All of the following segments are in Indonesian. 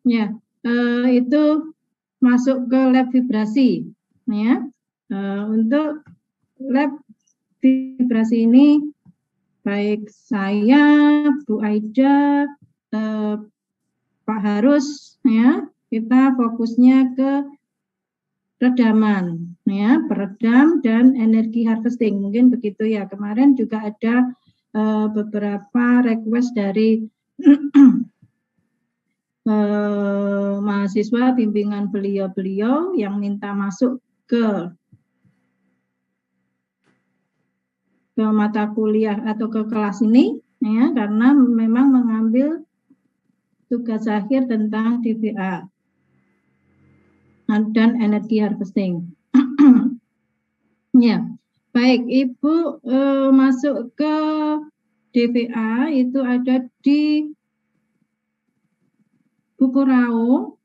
Ya, itu masuk ke lab vibrasi, ya. Untuk lab vibrasi ini, baik saya, Bu Aida, Pak Harus, ya, kita fokusnya ke redaman, ya, peredam dan energi harvesting, mungkin begitu ya. Kemarin juga ada beberapa request dari mahasiswa bimbingan beliau-beliau yang minta masuk ke mata kuliah atau ke kelas ini, ya, karena memang mengambil tugas akhir tentang DVA dan energi harvesting. Ya, baik Ibu, masuk ke DVA itu ada di buku Rao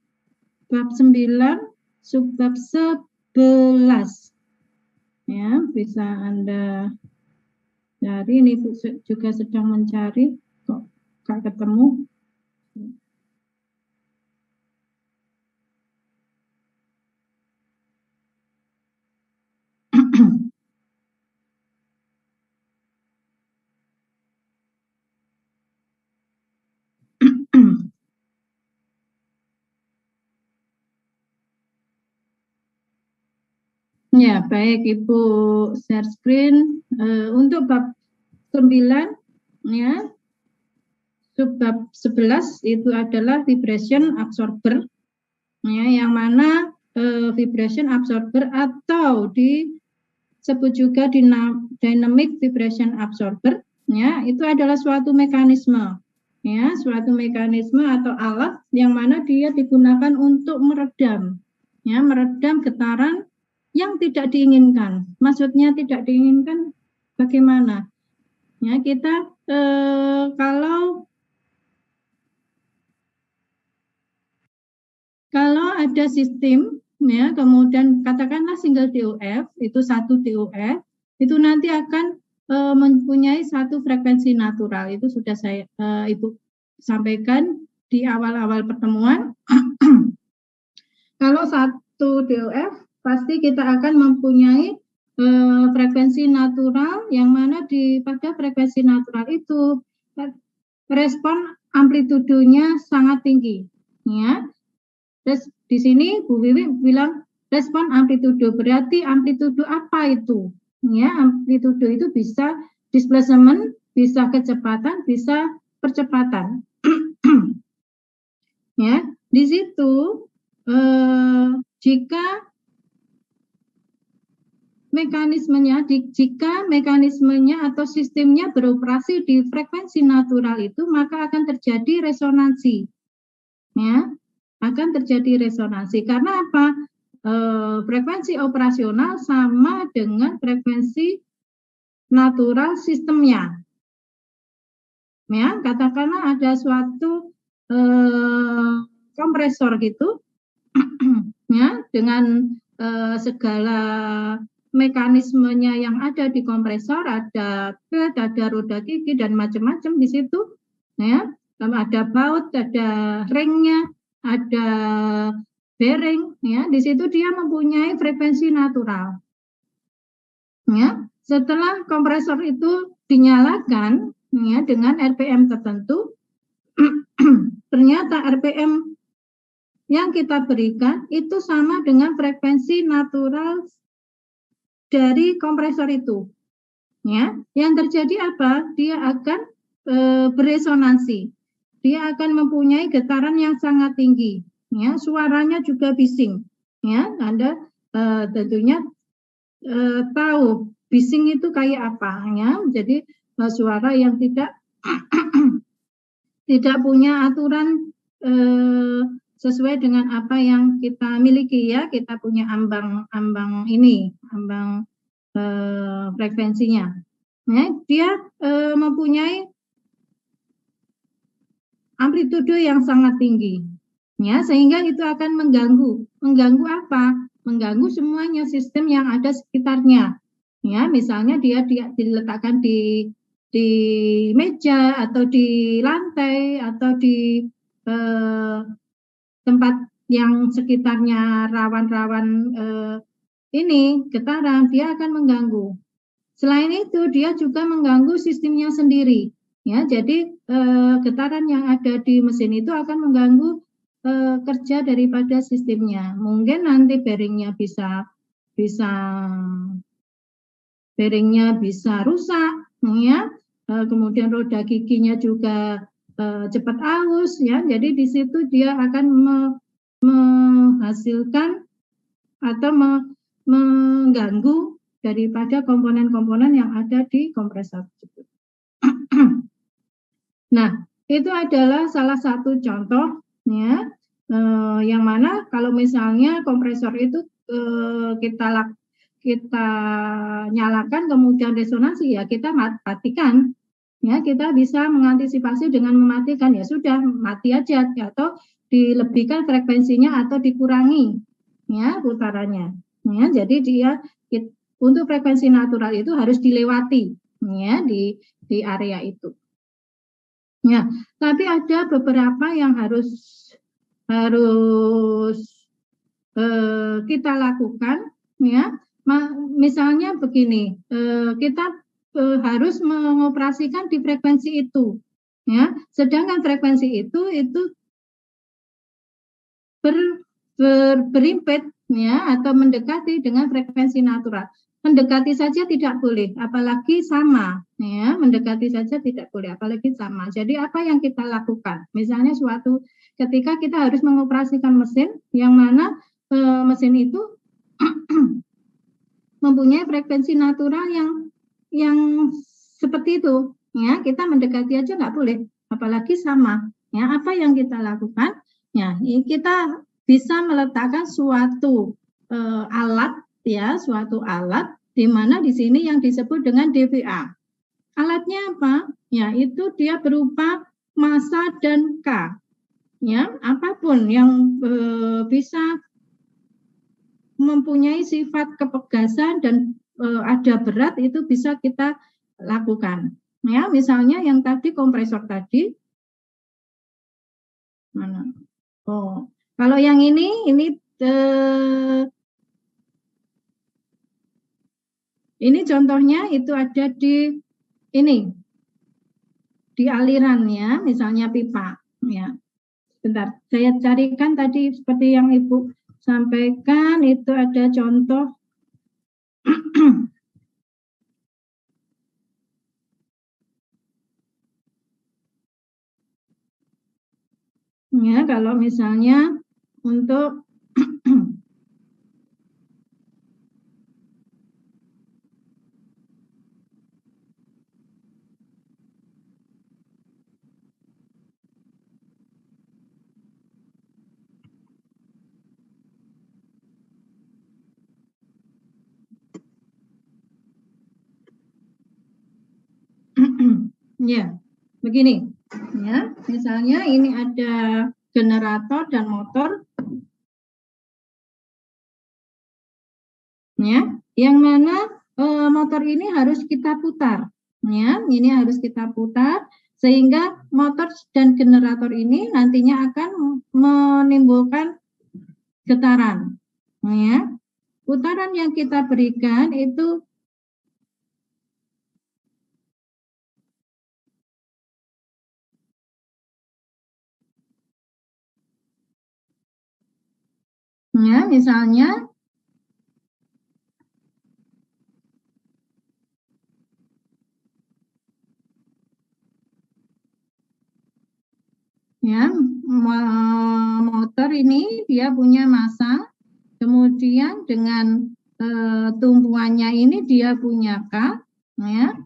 bab 9 subbab 11. Ya, bisa Anda cari, ini Ibu juga sedang mencari kok gak ketemu. Ya, baik Ibu share screen. Untuk bab 9, ya, subbab 11 itu adalah vibration absorber, ya, yang mana vibration absorber atau disebut juga dynamic vibration absorber, ya, itu adalah suatu mekanisme, ya, suatu mekanisme atau alat yang mana dia digunakan untuk meredam, ya, meredam getaran yang tidak diinginkan. Maksudnya tidak diinginkan bagaimana? Ya, kita kalau ada sistem, ya, kemudian katakanlah single TOF, itu satu TOF, itu nanti akan mempunyai satu frekuensi natural. Itu sudah saya Ibu sampaikan di awal-awal pertemuan. Kalau satu TOF, pasti kita akan mempunyai frekuensi natural, yang mana pada frekuensi natural itu respon amplitudonya sangat tinggi, ya. Terus di sini Bu Wiwi bilang respon amplitudo, berarti amplitudo apa itu? Ya, amplitudo itu bisa displacement, bisa kecepatan, bisa percepatan. Ya, di situ jika mekanismenya atau sistemnya beroperasi di frekuensi natural itu, maka akan terjadi resonansi, ya, akan terjadi resonansi. Karena apa? Frekuensi operasional sama dengan frekuensi natural sistemnya. Ya, katakanlah ada suatu kompresor gitu, ya, dengan segala mekanismenya yang ada di kompresor, ada bed, ada roda gigi dan macam-macam di situ, ya, ada baut, ada ringnya, ada bearing, ya, di situ dia mempunyai frekuensi natural. Ya, setelah kompresor itu dinyalakan, ya, dengan RPM tertentu, ternyata RPM yang kita berikan itu sama dengan frekuensi natural dari kompresor itu, ya. Yang terjadi apa? Dia akan beresonansi, dia akan mempunyai getaran yang sangat tinggi, ya. Suaranya juga bising, ya. Anda tentunya tahu bising itu kayak apa, ya. Jadi suara yang tidak punya aturan sesuai dengan apa yang kita miliki, ya. Kita punya ambang frekuensinya, ya. Dia mempunyai amplitudo yang sangat tinggi, ya, sehingga itu akan mengganggu apa? Mengganggu semuanya sistem yang ada sekitarnya, ya. Misalnya dia diletakkan di meja atau di lantai atau di tempat yang sekitarnya rawan-rawan ini getaran, dia akan mengganggu. Selain itu, dia juga mengganggu sistemnya sendiri. Ya, jadi getaran yang ada di mesin itu akan mengganggu kerja daripada sistemnya. Mungkin nanti bearingnya bisa rusak, ya. Kemudian roda giginya juga cepat aus, ya. Jadi di situ dia akan menghasilkan atau mengganggu daripada komponen-komponen yang ada di kompresor tersebut. Nah, itu adalah salah satu contoh, ya, yang mana kalau misalnya kompresor itu kita nyalakan kemudian resonansi, ya kita matikan, ya kita bisa mengantisipasi dengan mematikan, ya sudah mati aja, atau dilebihkan frekuensinya atau dikurangi, ya putarannya, ya. Jadi dia untuk frekuensi natural itu harus dilewati, ya di area itu. Ya, tapi ada beberapa yang harus kita lakukan, ya. Misalnya begini, kita harus mengoperasikan di frekuensi itu, ya. Sedangkan frekuensi itu berimped, ya, atau mendekati dengan frekuensi natural. Mendekati saja tidak boleh, apalagi sama, ya. Mendekati saja tidak boleh, apalagi sama. Jadi apa yang kita lakukan? Misalnya suatu ketika kita harus mengoperasikan mesin, yang mana mesin itu mempunyai frekuensi natural yang seperti itu, ya. Kita mendekati aja nggak boleh, apalagi sama. Ya, apa yang kita lakukan? Ya, kita bisa meletakkan suatu alat, ya, suatu alat di mana di sini yang disebut dengan DVA. Alatnya apa? Ya, itu dia berupa massa dan K. Ya, apapun yang bisa mempunyai sifat kepegasan dan ada berat itu bisa kita lakukan. Ya, misalnya yang tadi kompresor tadi mana? Oh, kalau yang ini contohnya itu ada di aliran, ya, misalnya pipa, ya. Bentar, saya carikan tadi seperti yang Ibu sampaikan itu ada contoh. Ya, kalau misalnya untuk ya, begini, ya, misalnya ini ada generator dan motor, ya, yang mana motor ini harus kita putar, ya, ini harus kita putar sehingga motor dan generator ini nantinya akan menimbulkan getaran, ya. Putaran yang kita berikan itu ya, misalnya ya, motor ini dia punya massa, kemudian dengan tumpuannya ini dia punya K, ya,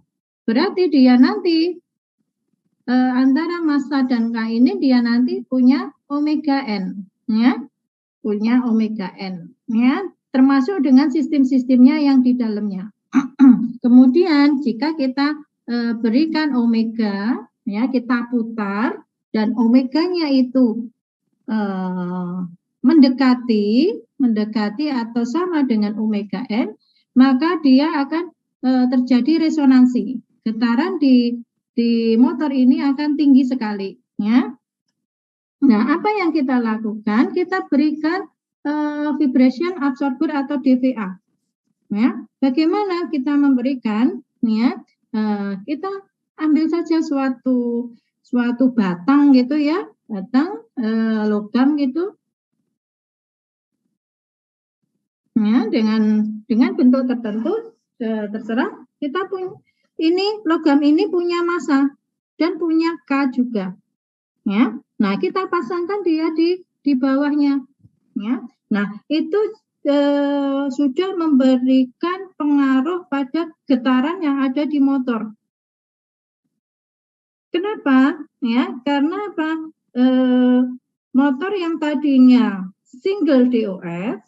berarti dia nanti antara massa dan K ini dia nanti punya omega N, ya, punya omega N, ya, termasuk dengan sistem-sistemnya yang di dalamnya. Kemudian jika kita berikan omega, ya, kita putar dan omeganya itu mendekati atau sama dengan omega N, maka dia akan terjadi resonansi. Getaran di motor ini akan tinggi sekali, ya. Nah, apa yang kita lakukan? Kita berikan vibration absorber atau DVA. Ya, bagaimana kita memberikan? Ya, kita ambil saja suatu batang gitu ya, batang logam gitu, ya, dengan bentuk tertentu, terserah. Kita punya logam ini punya massa dan punya K juga. Ya, nah kita pasangkan dia di bawahnya. Ya, nah itu sudah memberikan pengaruh pada getaran yang ada di motor. Kenapa? Ya, karena apa? Motor yang tadinya single DOF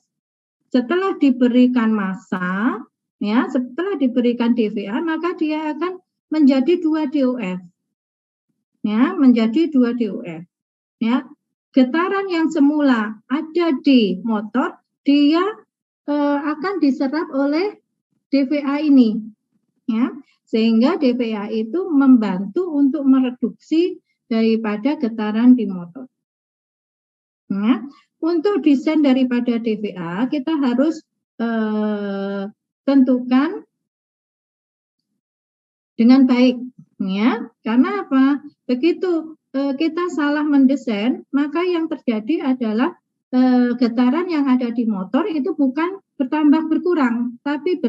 setelah diberikan massa, ya, setelah diberikan DVA, maka dia akan menjadi 2 DOF. Ya, menjadi 2 DOF. Ya, getaran yang semula ada di motor, dia akan diserap oleh DVA ini, ya, sehingga DVA itu membantu untuk mereduksi daripada getaran di motor. Ya, untuk desain daripada DVA kita harus tentukan dengan baik, ya, karena apa? Begitu kita salah mendesain, maka yang terjadi adalah getaran yang ada di motor itu bukan bertambah berkurang, tapi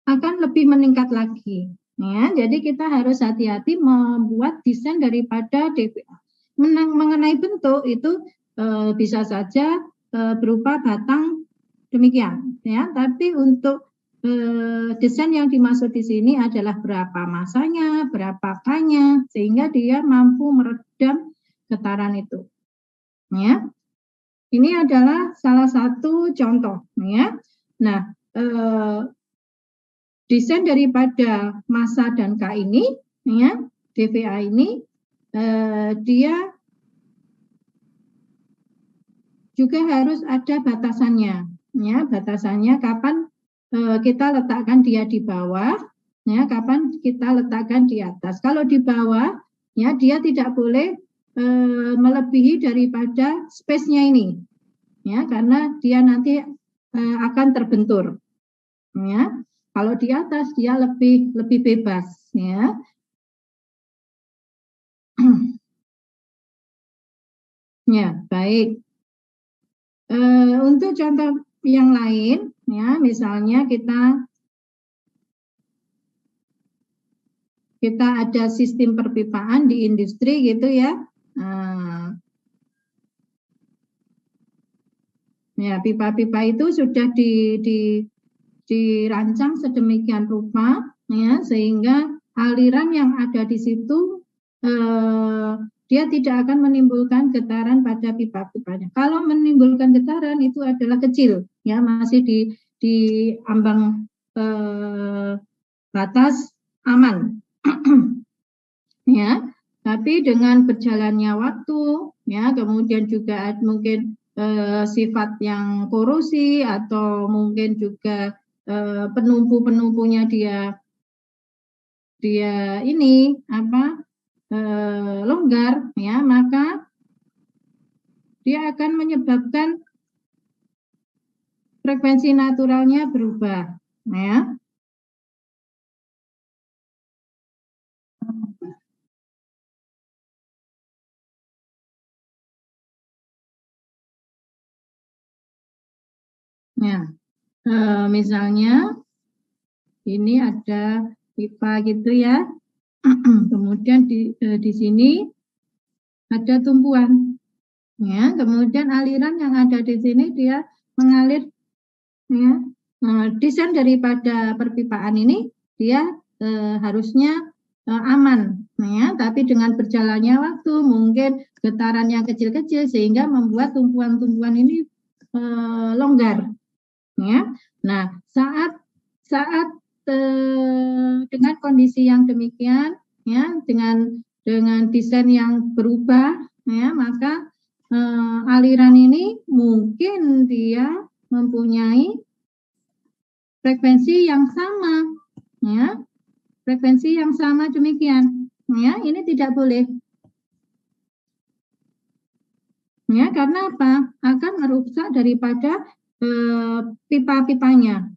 akan lebih meningkat lagi. Ya, jadi kita harus hati-hati membuat desain daripada DVA. Mengenai bentuk itu bisa saja berupa batang demikian, ya. Tapi untuk desain yang dimaksud di sini adalah berapa masanya, berapa K-nya, sehingga dia mampu meredam getaran itu. Ya, ini adalah salah satu contoh. Ya, nah desain daripada massa dan K ini, ya, DVA ini, dia juga harus ada batasannya. Ya, batasannya kapan kita letakkan dia di bawah, ya, kapan kita letakkan di atas. Kalau di bawah, ya, dia tidak boleh melebihi daripada space-nya ini, ya, karena dia nanti akan terbentur. Ya, kalau di atas dia lebih bebas, ya. Ya, baik. Untuk contoh yang lain, ya, misalnya kita ada sistem perpipaan di industri gitu ya. Ya, pipa-pipa itu sudah dirancang sedemikian rupa, ya, sehingga aliran yang ada di situ dia tidak akan menimbulkan getaran pada pipa-pipanya. Kalau menimbulkan getaran itu adalah kecil, ya, masih di ambang batas aman. Ya, tapi dengan berjalannya waktu, ya, kemudian juga mungkin sifat yang korosi atau mungkin juga penumpu-penumpunya dia ini apa longgar, ya, maka dia akan menyebabkan frekuensi naturalnya berubah, ya. Ya, misalnya ini ada pipa gitu ya, kemudian di sini ada tumpuan, ya, kemudian aliran yang ada di sini dia mengalir, ya. Desain daripada perpipaan ini dia harusnya aman, ya, tapi dengan berjalannya waktu mungkin getaran yang kecil-kecil sehingga membuat tumpuan-tumpuan ini longgar, ya. Nah, saat dengan kondisi yang demikian, ya, dengan desain yang berubah, ya, maka aliran ini mungkin dia mempunyai frekuensi yang sama, ya, frekuensi yang sama demikian, ya. Ini tidak boleh, Ya, karena apa? Akan merusak daripada pipa-pipanya.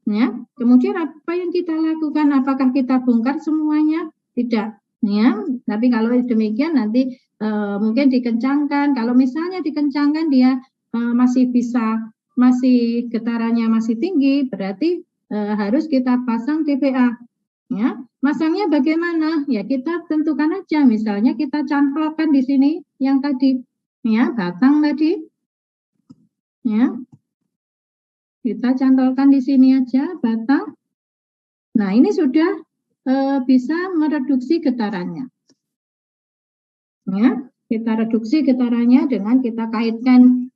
Ya, kemudian apa yang kita lakukan? Apakah kita bongkar semuanya? Tidak. Ya, tapi kalau demikian nanti mungkin dikencangkan. Kalau misalnya dikencangkan dia masih getarannya masih tinggi, berarti harus kita pasang TPA. Ya, masangnya bagaimana? Ya kita tentukan aja. Misalnya kita cantolkan di sini yang tadi, ya batang tadi, ya kita cantolkan di sini aja batang. Nah ini sudah bisa mereduksi getarannya. Ya, kita reduksi getarannya dengan kita kaitkan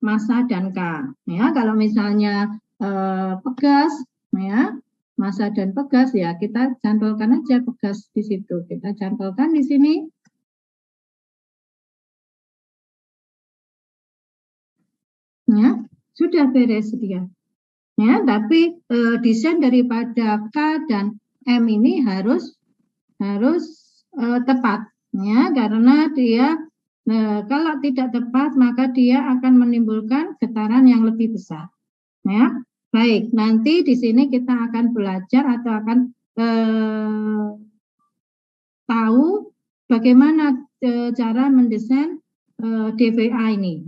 massa dan K. Ya, kalau misalnya pegas, ya massa dan pegas, ya kita cantolkan aja pegas di situ. Kita cantolkan di sini. Ya, sudah beres dia. Ya, tapi desain daripada K dan M ini harus tepat, ya, karena dia kalau tidak tepat maka dia akan menimbulkan getaran yang lebih besar. Ya, baik. Nanti di sini kita akan belajar atau akan tahu bagaimana cara mendesain DVA ini.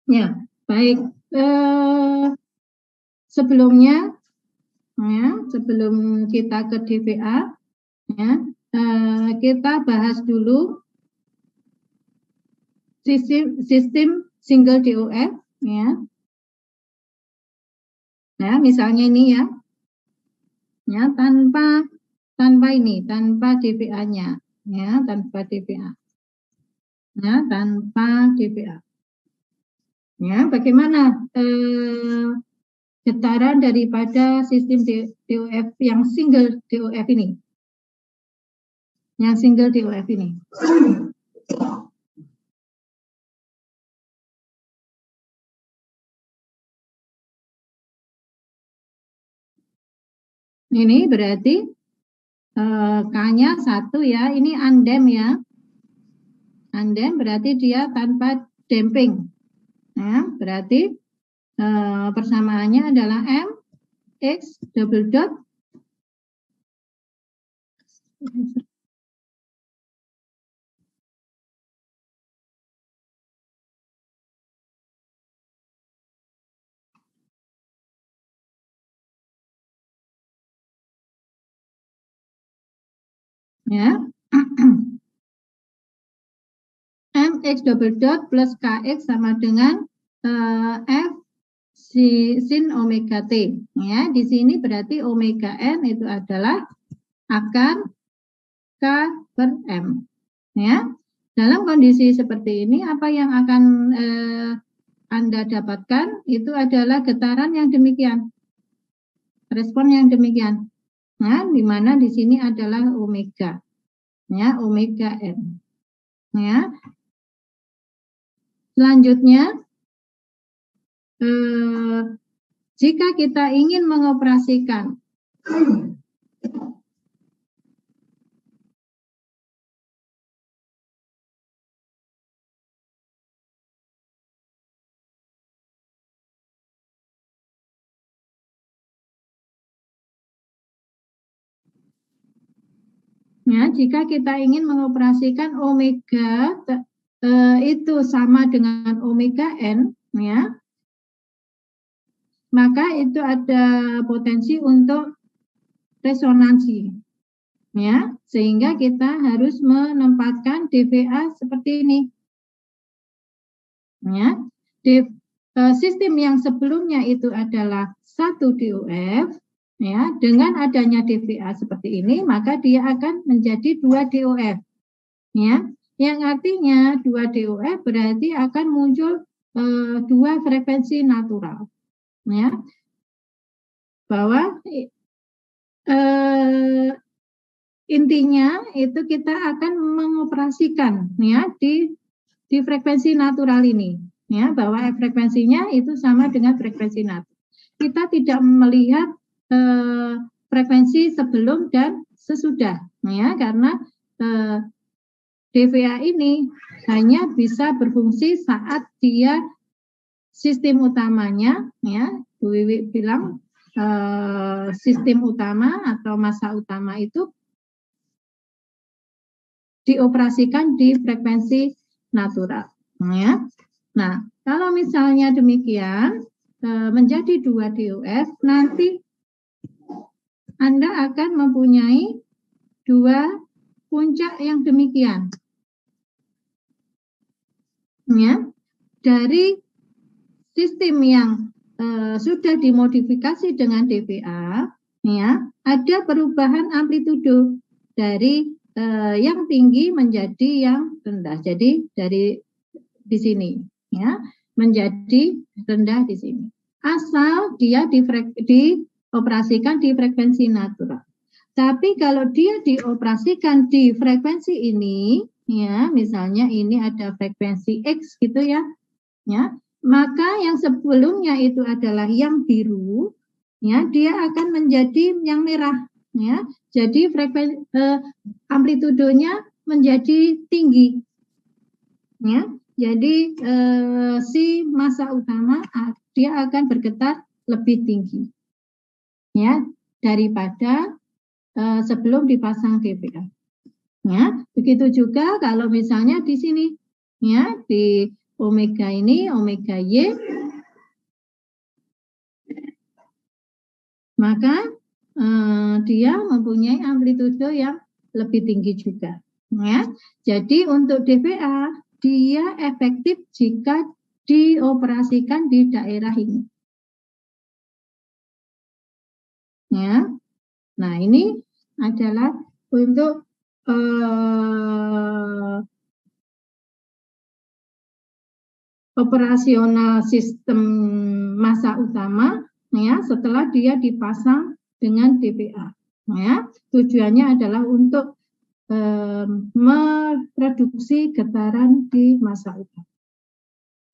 Ya, baik. Sebelumnya, ya, sebelum kita ke DVA, ya, kita bahas dulu sistem single DOF, ya. Nah, misalnya ini ya, tanpa DVA-nya, ya, tanpa DVA, ya, tanpa DVA. Ya, bagaimana getaran daripada sistem DOF yang single DOF ini? Yang single DOF ini. Ini berarti K-nya 1 ya, ini undamp ya. Undamp berarti dia tanpa damping. Nah, berarti persamaannya adalah M X double dot ya. MX double dot plus KX sama dengan F sin omega T. Ya, di sini berarti omega N itu adalah akar K per M. Ya, dalam kondisi seperti ini apa yang akan Anda dapatkan itu adalah getaran yang demikian, respon yang demikian. Nah, di mana di sini adalah omega, ya, omega N. Ya, selanjutnya, jika kita ingin mengoperasikan ya, jika kita ingin mengoperasikan omega itu sama dengan omega N, ya, maka itu ada potensi untuk resonansi, ya, sehingga kita harus menempatkan DVA seperti ini, ya. Sistem yang sebelumnya itu adalah 1 DOF, ya, dengan adanya DVA seperti ini maka dia akan menjadi 2 DOF, ya, yang artinya 2 DOF berarti akan muncul dua frekuensi natural, ya, bahwa intinya itu kita akan mengoperasikan, ya, di frekuensi natural ini, ya, bahwa frekuensinya itu sama dengan frekuensi natural. Kita tidak melihat frekuensi sebelum dan sesudah, ya, karena DVA ini hanya bisa berfungsi saat dia sistem utamanya, ya, Bu Wiwi bilang sistem utama atau massa utama itu dioperasikan di frekuensi natural, ya. Nah, kalau misalnya demikian menjadi 2 DOF, nanti Anda akan mempunyai 2 puncak yang demikian, ya, dari sistem yang sudah dimodifikasi dengan DVA, ya, ada perubahan amplitudo dari yang tinggi menjadi yang rendah. Jadi dari di sini, ya, menjadi rendah di sini. Asal dia dioperasikan di frekuensi natural. Tapi kalau dia dioperasikan di frekuensi ini, ya, misalnya ini ada frekuensi X gitu, ya, ya, maka yang sebelumnya itu adalah yang biru, ya, dia akan menjadi yang merah, ya. Jadi amplitudonya menjadi tinggi, ya. Jadi si massa utama dia akan bergetar lebih tinggi, ya, daripada sebelum dipasang DVA. Ya, begitu juga kalau misalnya di sini, ya, di omega ini, omega Y, maka dia mempunyai amplitudo yang lebih tinggi juga, ya. Jadi untuk DVA dia efektif jika dioperasikan di daerah ini, ya. Nah, ini adalah untuk operasional sistem massa utama, ya, setelah dia dipasang dengan DVA, ya. Tujuannya adalah untuk memproduksi getaran di massa utama,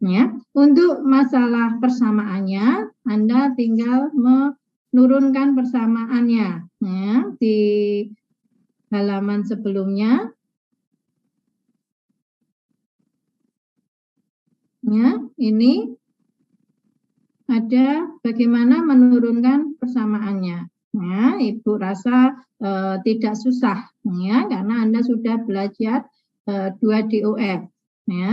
ya. Untuk masalah persamaannya, Anda tinggal menurunkan persamaannya, ya, di halaman sebelumnya, ya. Ini ada bagaimana menurunkan persamaannya. Ya, Ibu rasa tidak susah, ya, karena Anda sudah belajar 2 DOF, ya.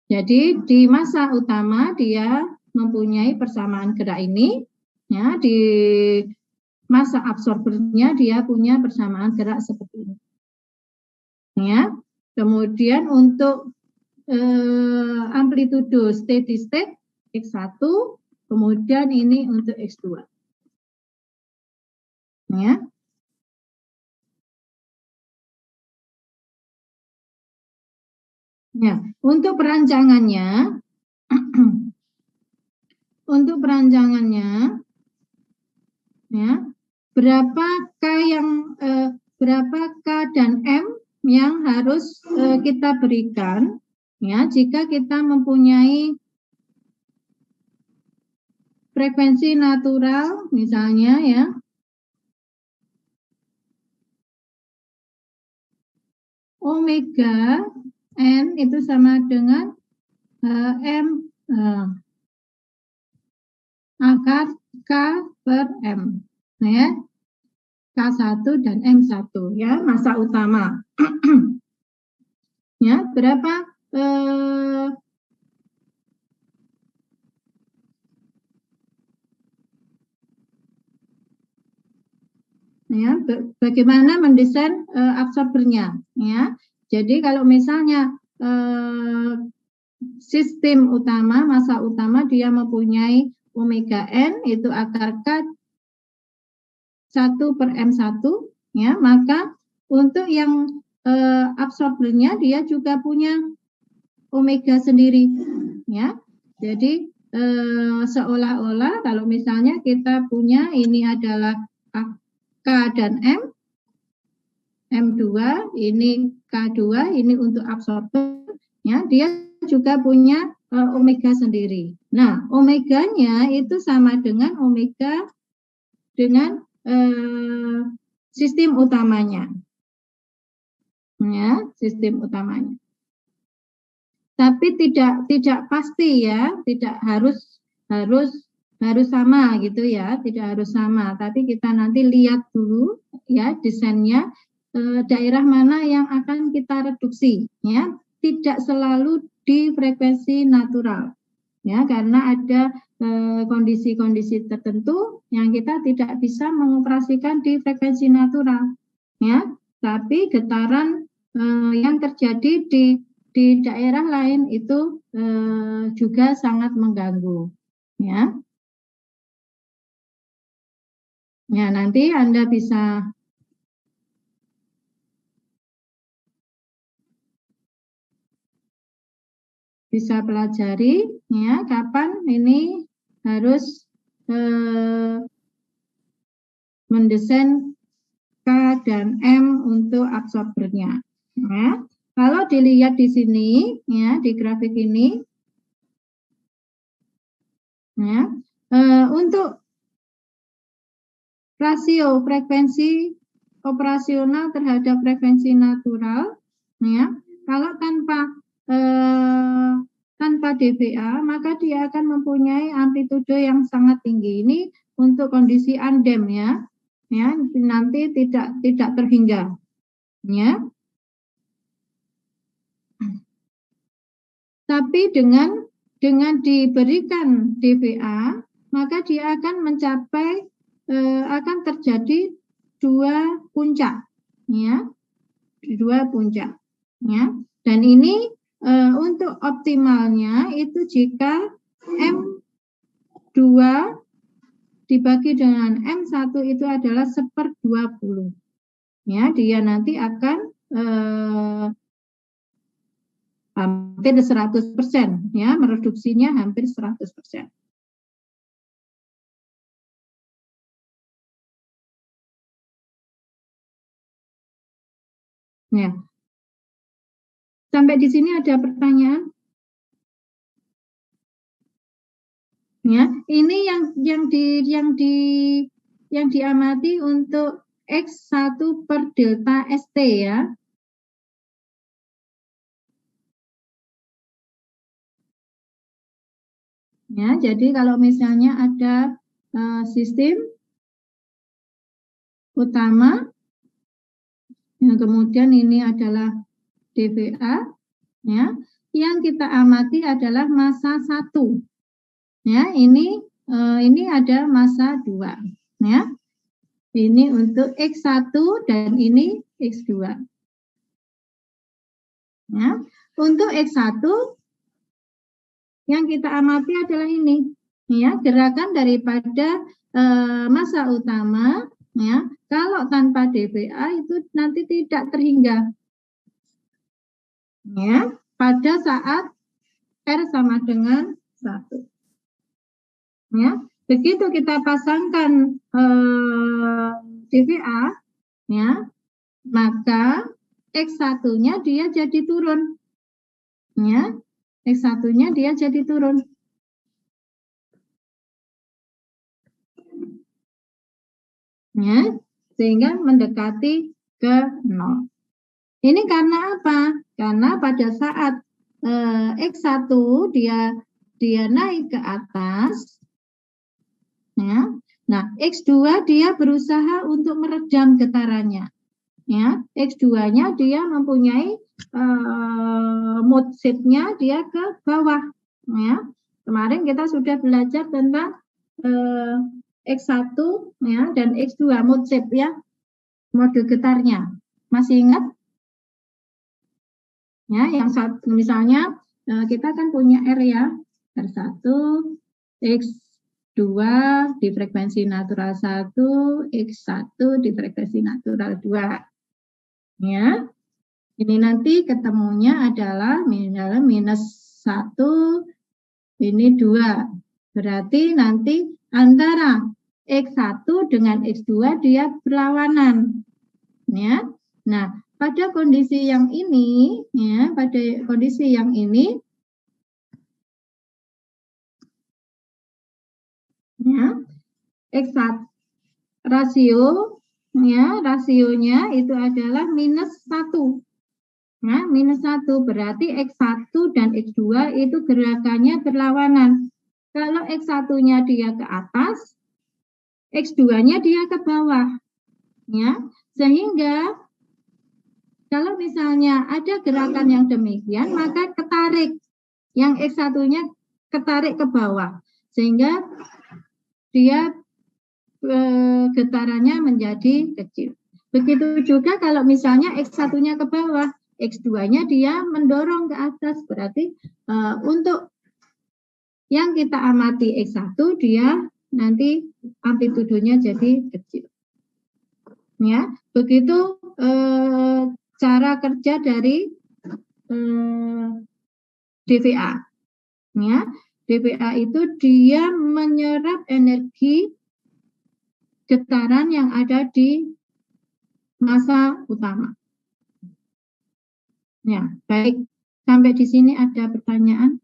Jadi di massa utama dia mempunyai persamaan gerak ini, ya. Di massa absorbernya dia punya persamaan gerak seperti ini, ya. Kemudian untuk amplitudo steady state X1, kemudian ini untuk X2. Ya. Ya, untuk perancangannya ya, berapa K dan M yang harus kita berikan, ya, jika kita mempunyai frekuensi natural misalnya, ya, omega N itu sama dengan M akar K per M, ya, K1 dan M1, ya, massa utama. Ya, berapa ya, bagaimana mendesain absorbernya, ya. Jadi kalau misalnya sistem utama, massa utama dia mempunyai omega N itu akar K 1 per M1, ya, maka untuk yang absorbernya dia juga punya omega sendiri, ya. Jadi seolah-olah kalau misalnya kita punya ini adalah K dan M2, ini K2, ini untuk absorber, ya, dia juga punya omega sendiri. Nah, omeganya itu sama dengan omega dengan sistem utamanya, ya, sistem utamanya. Tapi tidak pasti ya, tidak harus sama gitu ya, tidak harus sama. Tapi kita nanti lihat dulu ya desainnya, daerah mana yang akan kita reduksi, ya. Tidak selalu di frekuensi natural, ya, karena ada kondisi-kondisi tertentu yang kita tidak bisa mengoperasikan di frekuensi natural, ya. Tapi getaran yang terjadi di daerah lain itu juga sangat mengganggu, ya. Ya, nanti Anda bisa pelajari ya kapan ini harus mendesain K dan M untuk absorbernya. Ya. Kalau dilihat di sini ya di grafik ini ya, untuk rasio frekuensi operasional terhadap frekuensi natural, ya, kalau tanpa dVA maka dia akan mempunyai amplitude yang sangat tinggi. Ini untuk kondisi undamp ya, nanti tidak terhingga, ya. Tapi dengan diberikan dVA maka dia akan mencapai akan terjadi dua puncak, ya, ya. Dan ini untuk optimalnya itu jika M2 dibagi dengan M1 itu adalah 1/20, ya, dia nanti akan hampir 100%, ya, mereduksinya hampir 100%. Ya. Sampai di sini ada pertanyaan? Ya, ini yang diamati untuk X1 per delta ST ya. Ya, jadi kalau misalnya ada sistem utama, yang kemudian ini adalah dVA, ya, yang kita amati adalah massa 1. Ya, ini ada massa 2, ya. Ini untuk X1 dan ini X2. Ya, untuk X1 yang kita amati adalah ini, ya, gerakan daripada massa utama, ya. Kalau tanpa dVA itu nanti tidak terhingga, ya, pada saat R sama dengan 1. Ya, begitu kita pasangkan dVA, ya, maka X1-nya dia jadi turun, ya. X1-nya dia jadi turun. Ya, sehingga mendekati ke 0. Ini karena apa? Karena pada saat X1 dia naik ke atas, ya. Nah, X2 dia berusaha untuk meredam getarannya. Ya, X2-nya dia mempunyai mode shift-nya dia ke bawah, ya. Kemarin kita sudah belajar tentang X1 ya dan X2 mode shift ya, mode getarnya. Masih ingat? Ya, yang satu misalnya kita kan punya R ya, R1, X2 di frekuensi natural 1, X1 di frekuensi natural 2. Ya, ini nanti ketemunya adalah minus 1 Ini 2. Berarti nanti antara X1 dengan X2 dia berlawanan. Ya. Nah, pada kondisi yang ini, ya, pada kondisi yang ini, ya, X1 rasionya itu adalah -1. Nah, -1 berarti X1 dan X2 itu gerakannya berlawanan. Kalau X1-nya dia ke atas, X2-nya dia ke bawah. Ya, sehingga kalau misalnya ada gerakan yang demikian, maka ketarik. Yang X1-nya ketarik ke bawah. Sehingga dia getarannya menjadi kecil. Begitu juga kalau misalnya X1-nya ke bawah, X2-nya dia mendorong ke atas. Berarti untuk yang kita amati X1, dia nanti amplitudonya jadi kecil. Ya, begitu cara kerja dari dVA. Ya, dVA itu dia menyerap energi getaran yang ada di massa utama. Ya, baik. Sampai di sini ada pertanyaan?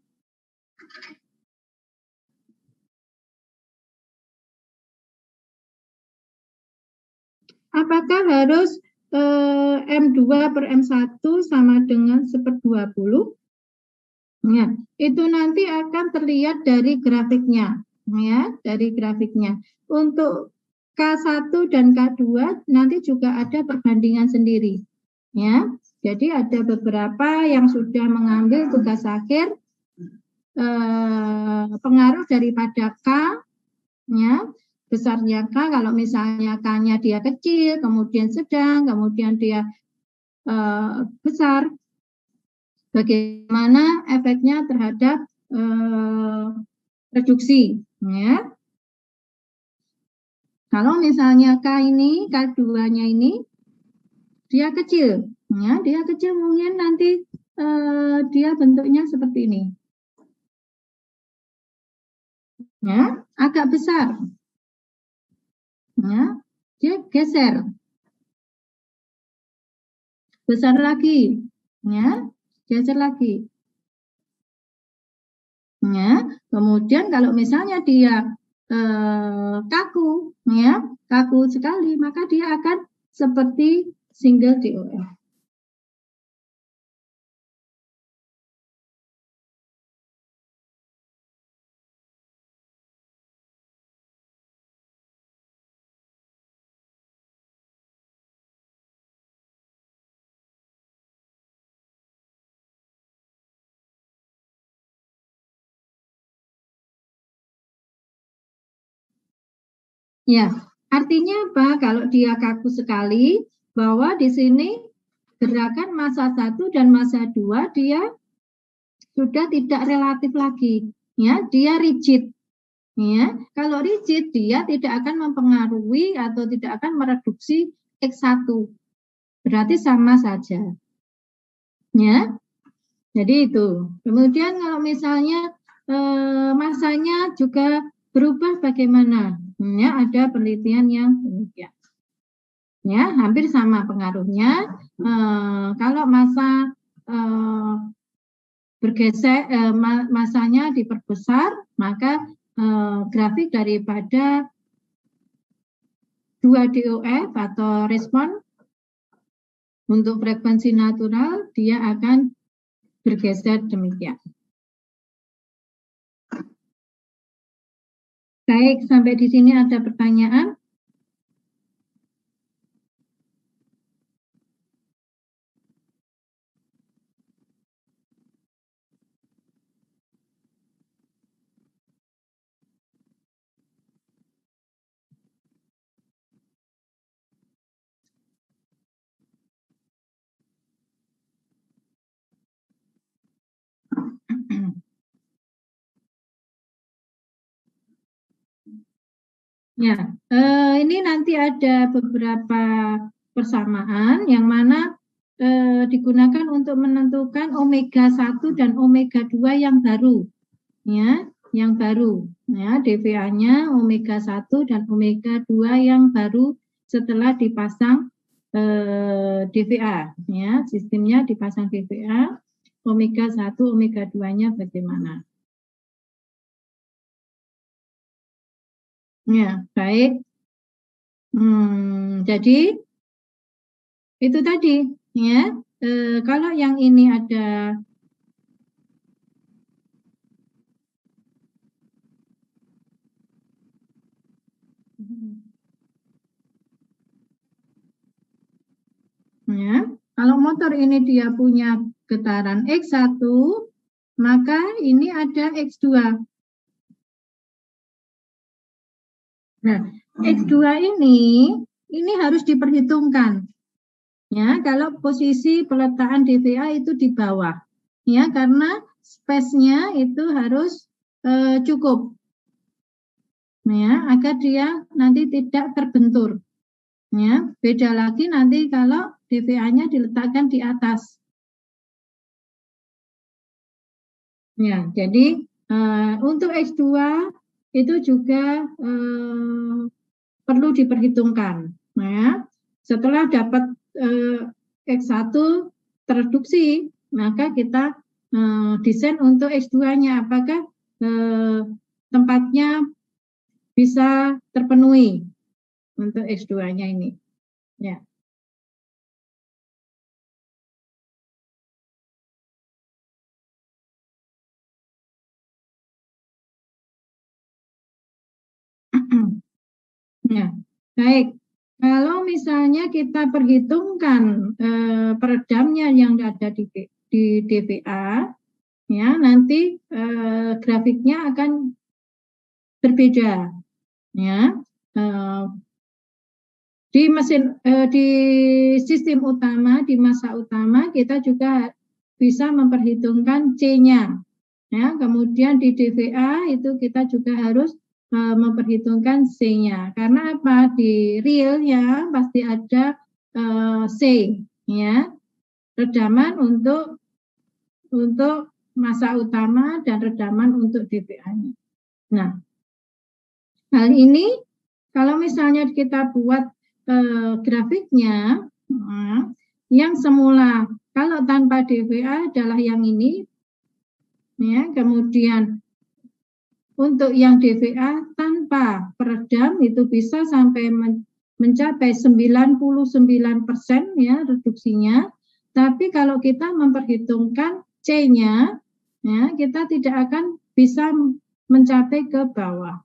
Apakah harus M2 per M1 sama dengan 1/20? Ya, itu nanti akan terlihat dari grafiknya. Ya, dari grafiknya. Untuk K1 dan K2 nanti juga ada perbandingan sendiri. Ya, jadi ada beberapa yang sudah mengambil tugas akhir pengaruh daripada K, ya, besarnya K. Kalau misalnya K-nya dia kecil, kemudian sedang, kemudian dia besar, bagaimana efeknya terhadap reduksi, ya. Kalau misalnya K ini, K2-nya ini dia kecil, ya, dia kecil mungkin nanti dia bentuknya seperti ini, ya, agak besar, ya, dia geser, besar lagi, ya, geser lagi, ya. Kemudian kalau misalnya dia kaku, ya, kaku sekali, maka dia akan seperti single DOF. Ya, artinya apa? Kalau dia kaku sekali, bahwa di sini gerakan massa 1 dan massa 2 dia sudah tidak relatif lagi, ya, dia rigid. Ya, kalau rigid dia tidak akan mempengaruhi atau tidak akan mereduksi X1. Berarti sama saja. Ya. Jadi itu. Kemudian kalau misalnya massanya juga berubah bagaimana? Ya, ada penelitian yang demikian. Ya, hampir sama pengaruhnya. Kalau massa bergeser, massanya diperbesar, maka grafik daripada 2 DOF atau respon untuk frekuensi natural dia akan bergeser demikian. Baik, sampai di sini ada pertanyaan? Ya, ini nanti ada beberapa persamaan yang mana digunakan untuk menentukan omega 1 dan omega 2 yang baru. ya, yang baru, ya, DVA-nya omega 1 dan omega 2 yang baru setelah dipasang DVA, ya, sistemnya dipasang DVA, omega 1, omega 2-nya bagaimana? Ya, baik. Jadi itu tadi, ya. Kalau yang ini ada ya, kalau motor ini dia punya getaran X1, maka ini ada X2. Nah, X2 ini harus diperhitungkan. Ya, kalau posisi peletakan DVA itu di bawah. Ya, karena space-nya itu harus cukup. Ya, agar dia nanti tidak terbentur. Ya, beda lagi nanti kalau DVA-nya diletakkan di atas. Ya, jadi untuk X2 itu juga perlu diperhitungkan. Nah, setelah dapat X1 tereduksi, maka kita desain untuk X2-nya apakah tempatnya bisa terpenuhi untuk X2-nya ini. Ya. Ya, baik. Kalau misalnya kita perhitungkan peredamnya yang ada di DVA, ya nanti grafiknya akan berbeda. Ya, di mesin di sistem utama, di masa utama kita juga bisa memperhitungkan C-nya. Ya, kemudian di DVA itu kita juga harus memperhitungkan C-nya. Karena apa? Di real ya pasti ada C, ya. Redaman untuk masa utama dan redaman untuk DVA-nya. Nah, hal ini kalau misalnya kita buat grafiknya, yang semula kalau tanpa DVA adalah yang ini, ya, kemudian untuk yang DVA tanpa peredam itu bisa sampai mencapai 99% ya reduksinya. Tapi kalau kita memperhitungkan C-nya, ya, kita tidak akan bisa mencapai ke bawah.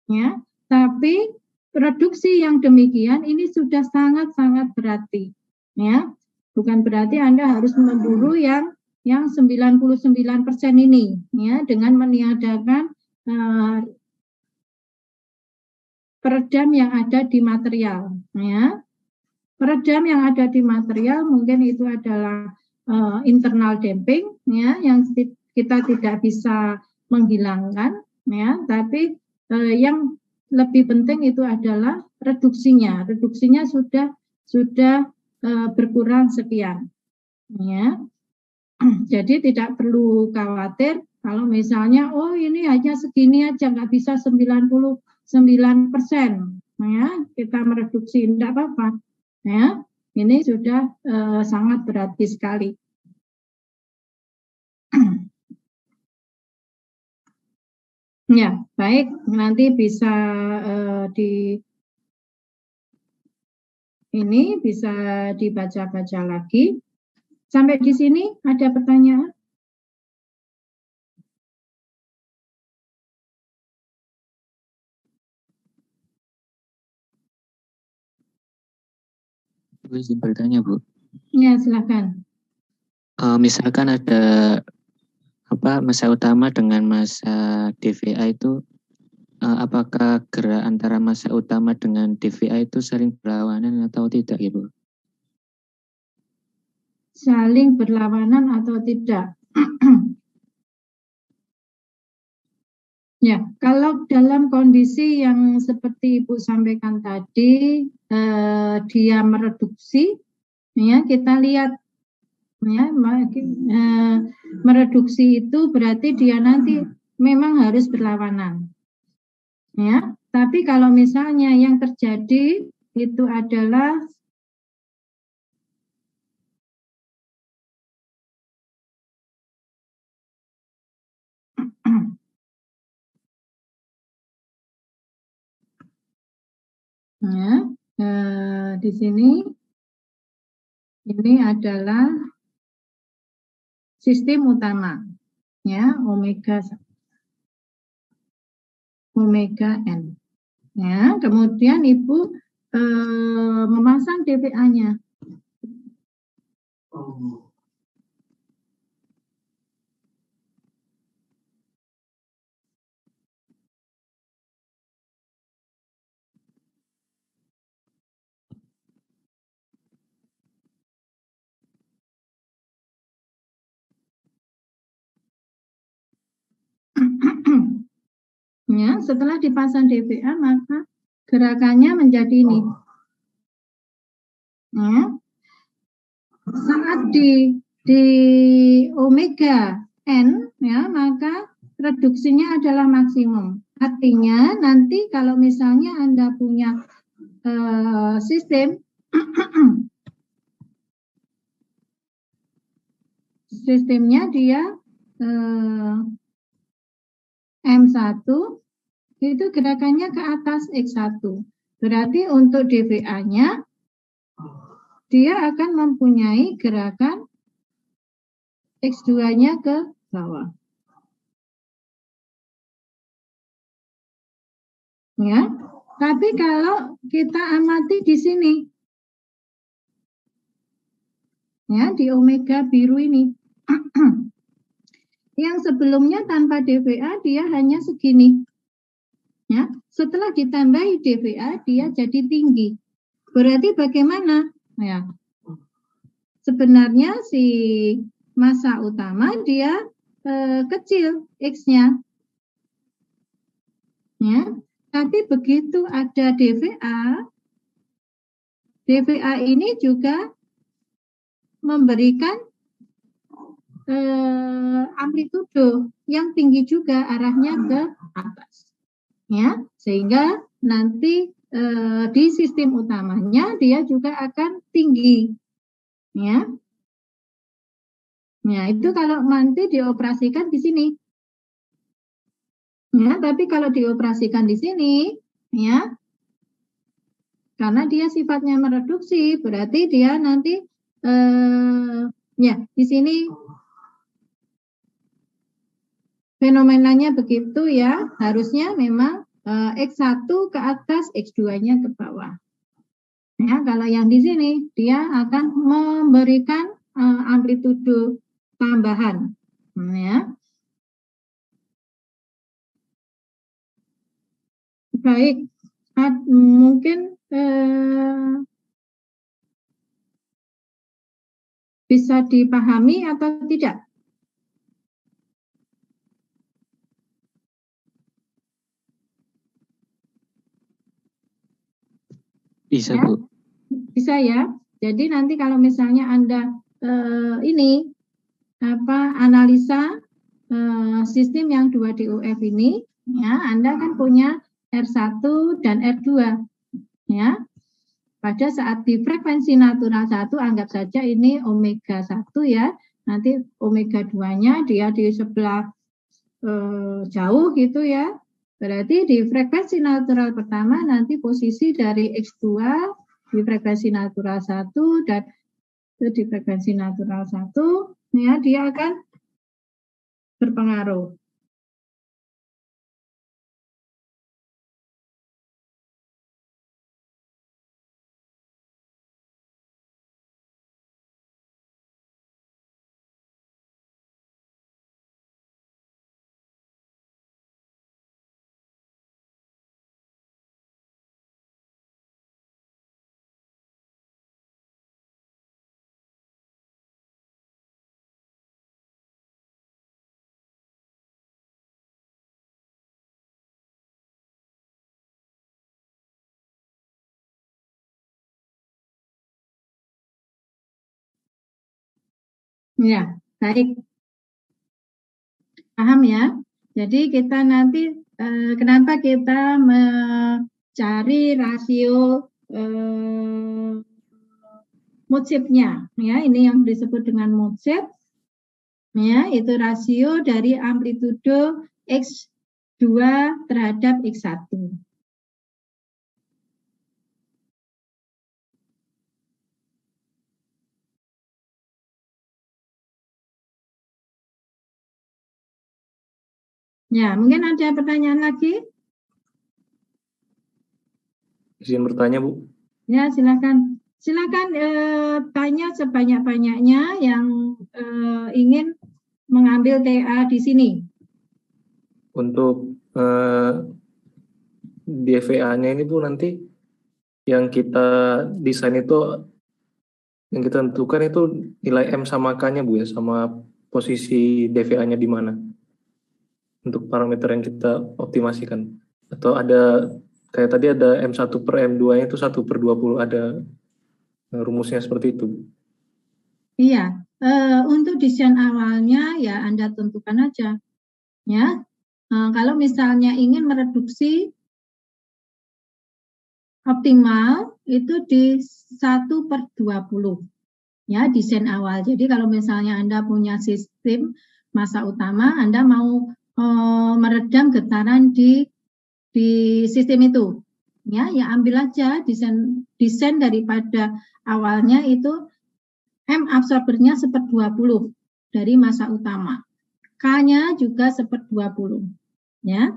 Ya, tapi reduksi yang demikian ini sudah sangat-sangat berarti. Ya, bukan berarti Anda harus memburu yang 99% ini, ya, dengan meniadakan peredam yang ada di material, ya. Peredam yang ada di material mungkin itu adalah internal damping, ya, yang kita tidak bisa menghilangkan, ya, tapi yang lebih penting itu adalah reduksinya. Reduksinya sudah berkurang sekian, ya. Jadi tidak perlu khawatir kalau misalnya oh ini hanya segini aja nggak bisa 99%, ya kita mereduksi tidak apa-apa, ya ini sudah sangat berarti sekali. Ya baik, nanti bisa ini bisa dibaca-baca lagi. Sampai di sini ada pertanyaan? Bu, izin bertanya, Bu. Ya, silakan. Misalkan ada masa utama dengan masa DVA itu, apakah gerak antara masa utama dengan DVA itu saling berlawanan atau tidak, ya, Bu? Saling berlawanan atau tidak? Ya, kalau dalam kondisi yang seperti Ibu sampaikan tadi, dia mereduksi, ya kita lihat, ya mereduksi itu berarti dia nanti memang harus berlawanan. Ya, tapi kalau misalnya yang terjadi itu adalah ya, di sini ini adalah sistem utama, ya, omega n. Ya, kemudian Ibu memasang dPA-nya. Ya, setelah dipasang dPA maka gerakannya menjadi ini. Ya. Saat di omega n, ya, maka reduksinya adalah maksimum. Artinya nanti kalau misalnya Anda punya sistem sistemnya dia M1 itu gerakannya ke atas X1. Berarti untuk dVA-nya dia akan mempunyai gerakan X2-nya ke bawah. Ya. Tapi kalau kita amati di sini, ya, di omega biru ini, yang sebelumnya tanpa dVA dia hanya segini. Ya, setelah ditambahi dVA dia jadi tinggi. Berarti bagaimana? Ya, sebenarnya si massa utama dia kecil X-nya. Ya, tapi begitu ada dVA, dVA ini juga memberikan amplitudo yang tinggi juga arahnya ke atas. Ya, sehingga nanti di sistem utamanya dia juga akan tinggi. Ya. Ya, itu kalau nanti dioperasikan di sini. Ya, tapi kalau dioperasikan di sini, ya, karena dia sifatnya mereduksi, berarti dia nanti ya, di sini fenomenanya begitu ya, harusnya memang X1 ke atas, X2-nya ke bawah. Ya, kalau yang di sini dia akan memberikan amplitudo tambahan. Ya. Baik, mungkin bisa dipahami atau tidak? Bisa, ya? Bu. Bisa ya. Jadi nanti kalau misalnya Anda ini analisa sistem yang 2 DOF ini, ya, Anda kan punya R1 dan R2, ya. Pada saat di frekuensi natural 1, anggap saja ini omega 1 ya. Nanti omega 2-nya dia di sebelah jauh gitu ya. Berarti di frekuensi natural pertama nanti posisi dari X2 di frekuensi natural 1 dan di frekuensi natural 1 ya, dia akan berpengaruh. Ya, baik. Paham ya? Jadi kita nanti kenapa kita mencari rasio mood shift-nya, ya ini yang disebut dengan mood shift, ya itu rasio dari amplitudo X2 terhadap X1. Ya, mungkin ada pertanyaan lagi? Izin bertanya, Bu. Ya, silakan. Silakan tanya sebanyak-banyaknya yang ingin mengambil TA di sini. Untuk DVA-nya ini, Bu, nanti yang kita desain itu, yang kita tentukan itu nilai M sama K-nya, Bu, ya, sama posisi DVA-nya di mana untuk parameter yang kita optimasikan. Atau ada, kayak tadi ada M1 per M2-nya itu 1/20, ada rumusnya seperti itu, Bu. Iya, untuk desain awalnya ya Anda tentukan aja. Ya, kalau misalnya ingin mereduksi optimal itu di 1/20. Ya, desain awal. Jadi kalau misalnya Anda punya sistem massa utama, Anda mau meredam getaran di sistem itu. Ya ambil aja desain daripada awalnya itu M absorbernya 1/20 dari massa utama. K-nya juga 1/20. Ya.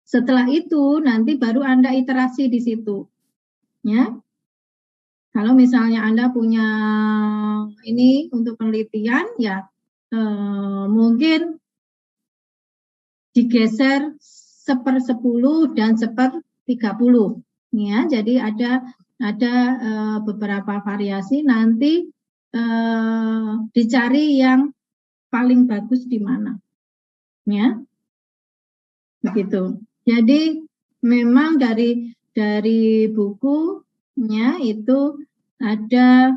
Setelah itu nanti baru Anda iterasi di situ. Ya. Kalau misalnya Anda punya ini untuk penelitian ya mungkin digeser 1/10 dan 1/30. Ya, jadi ada beberapa variasi, nanti dicari yang paling bagus di mana. Ya. Begitu. Jadi memang dari bukunya itu ada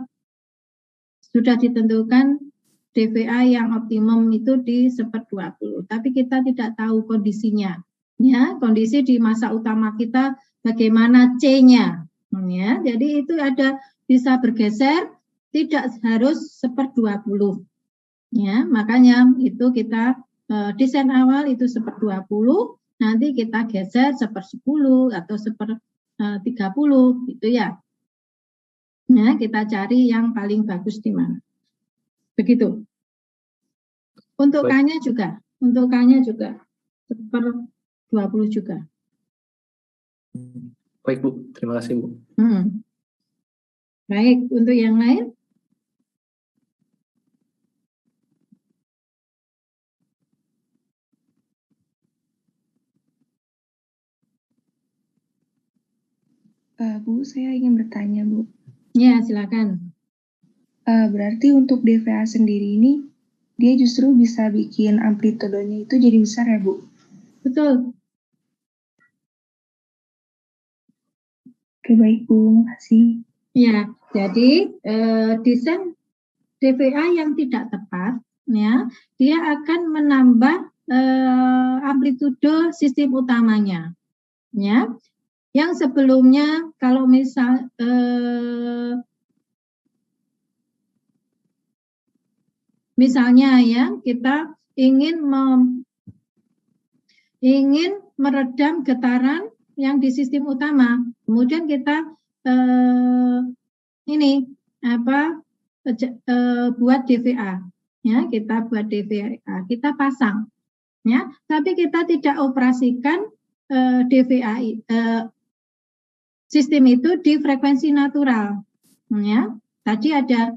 sudah ditentukan DVA yang optimum itu di 1/20, tapi kita tidak tahu kondisinya. Ya, kondisi di massa utama kita bagaimana C-nya. Ya, jadi itu ada bisa bergeser, tidak harus 1/20. Ya, makanya itu kita desain awal itu 1/20, nanti kita geser 1/10 atau 1/30 gitu ya. Nah, kita cari yang paling bagus di mana. Begitu. Untuk K-nya juga, 1/20 juga. Baik, Bu. Terima kasih, Bu. Baik, untuk yang lain? Bu, saya ingin bertanya, Bu. Ya, silakan. Berarti untuk DVA sendiri ini, dia justru bisa bikin amplitudenya itu jadi besar ya, Bu? Betul. Oke, baik, Bu. Makasih. Ya, jadi desain DVA yang tidak tepat, ya, dia akan menambah amplitudo sistem utamanya. Ya. Yang sebelumnya kalau misal misalnya ya kita ingin meredam getaran yang di sistem utama, kemudian kita buat DVA, ya kita buat DVA, kita pasang, ya, tapi kita tidak operasikan DVA sistem itu di frekuensi natural, ya. Tadi ada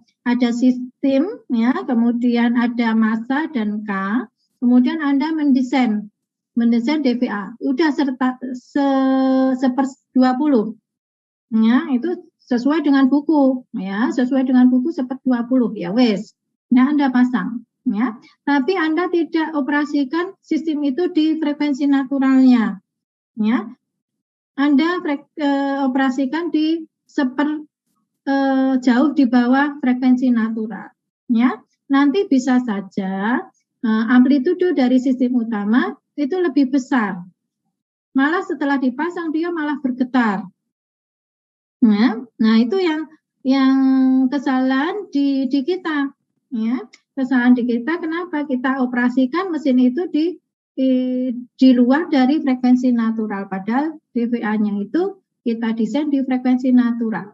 sistem, ya, kemudian ada massa dan K, kemudian Anda mendesain DVA, udah 1/20, ya, itu sesuai dengan buku, ya, sesuai dengan buku 1/20, ya wes, ya Anda pasang, ya, tapi Anda tidak operasikan sistem itu di frekuensi naturalnya, ya. Anda operasikan di jauh di bawah frekuensi natural, ya. Nanti bisa saja amplitudo dari sistem utama itu lebih besar. Malah setelah dipasang dia malah bergetar. Ya, nah itu yang kesalahan di kita, ya. Kesalahan di kita, kenapa kita operasikan mesin itu di luar dari frekuensi natural, padahal DVA-nya itu kita desain di frekuensi natural.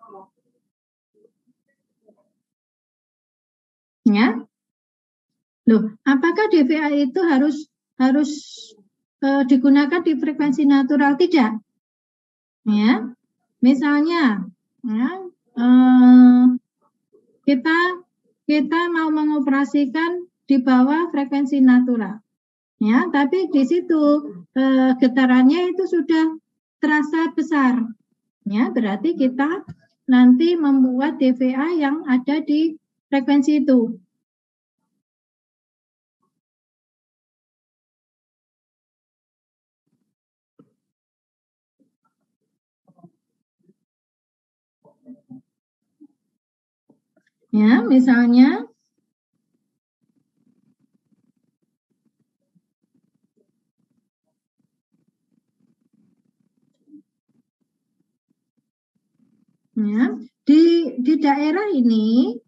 Ya, loh, apakah DVA itu harus digunakan di frekuensi natural? Tidak. Ya, misalnya, ya, kita mau mengoperasikan di bawah frekuensi natural, ya, tapi di situ getarannya itu sudah terasa besar, ya, berarti kita nanti membuat DVA yang ada di frekuensi itu. Ya, misalnya ya, di daerah ini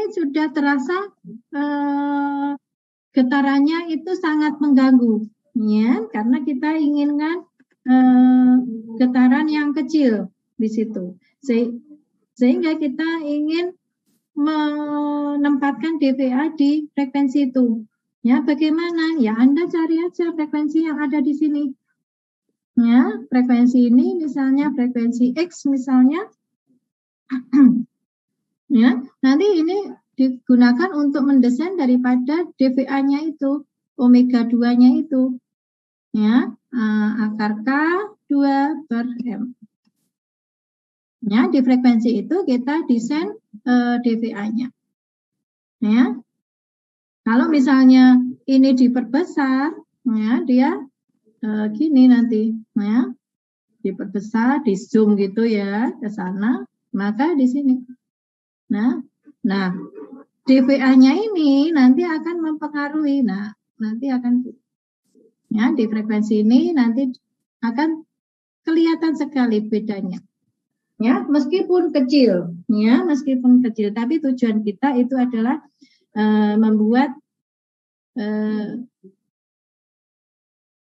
sudah terasa getarannya itu sangat mengganggu, ya, karena kita inginkan getaran yang kecil di situ, sehingga kita ingin menempatkan DVA di frekuensi itu. Ya, bagaimana? Ya, Anda cari aja frekuensi yang ada di sini. Ya, frekuensi ini misalnya frekuensi X misalnya. Ya, nanti ini digunakan untuk mendesain daripada DVA-nya itu, omega 2-nya itu. Ya, akar K 2/M. Ya, di frekuensi itu kita desain DVA-nya. Ya. Kalau misalnya ini diperbesar, ya, dia gini nanti, ya, diperbesar, di zoom gitu ya ke sana, maka di sini. Nah, DVA-nya ini nanti akan mempengaruhi, nanti akan, ya, di frekuensi ini nanti akan kelihatan sekali bedanya. Ya, meskipun kecil, ya, meskipun kecil, tapi tujuan kita itu adalah membuat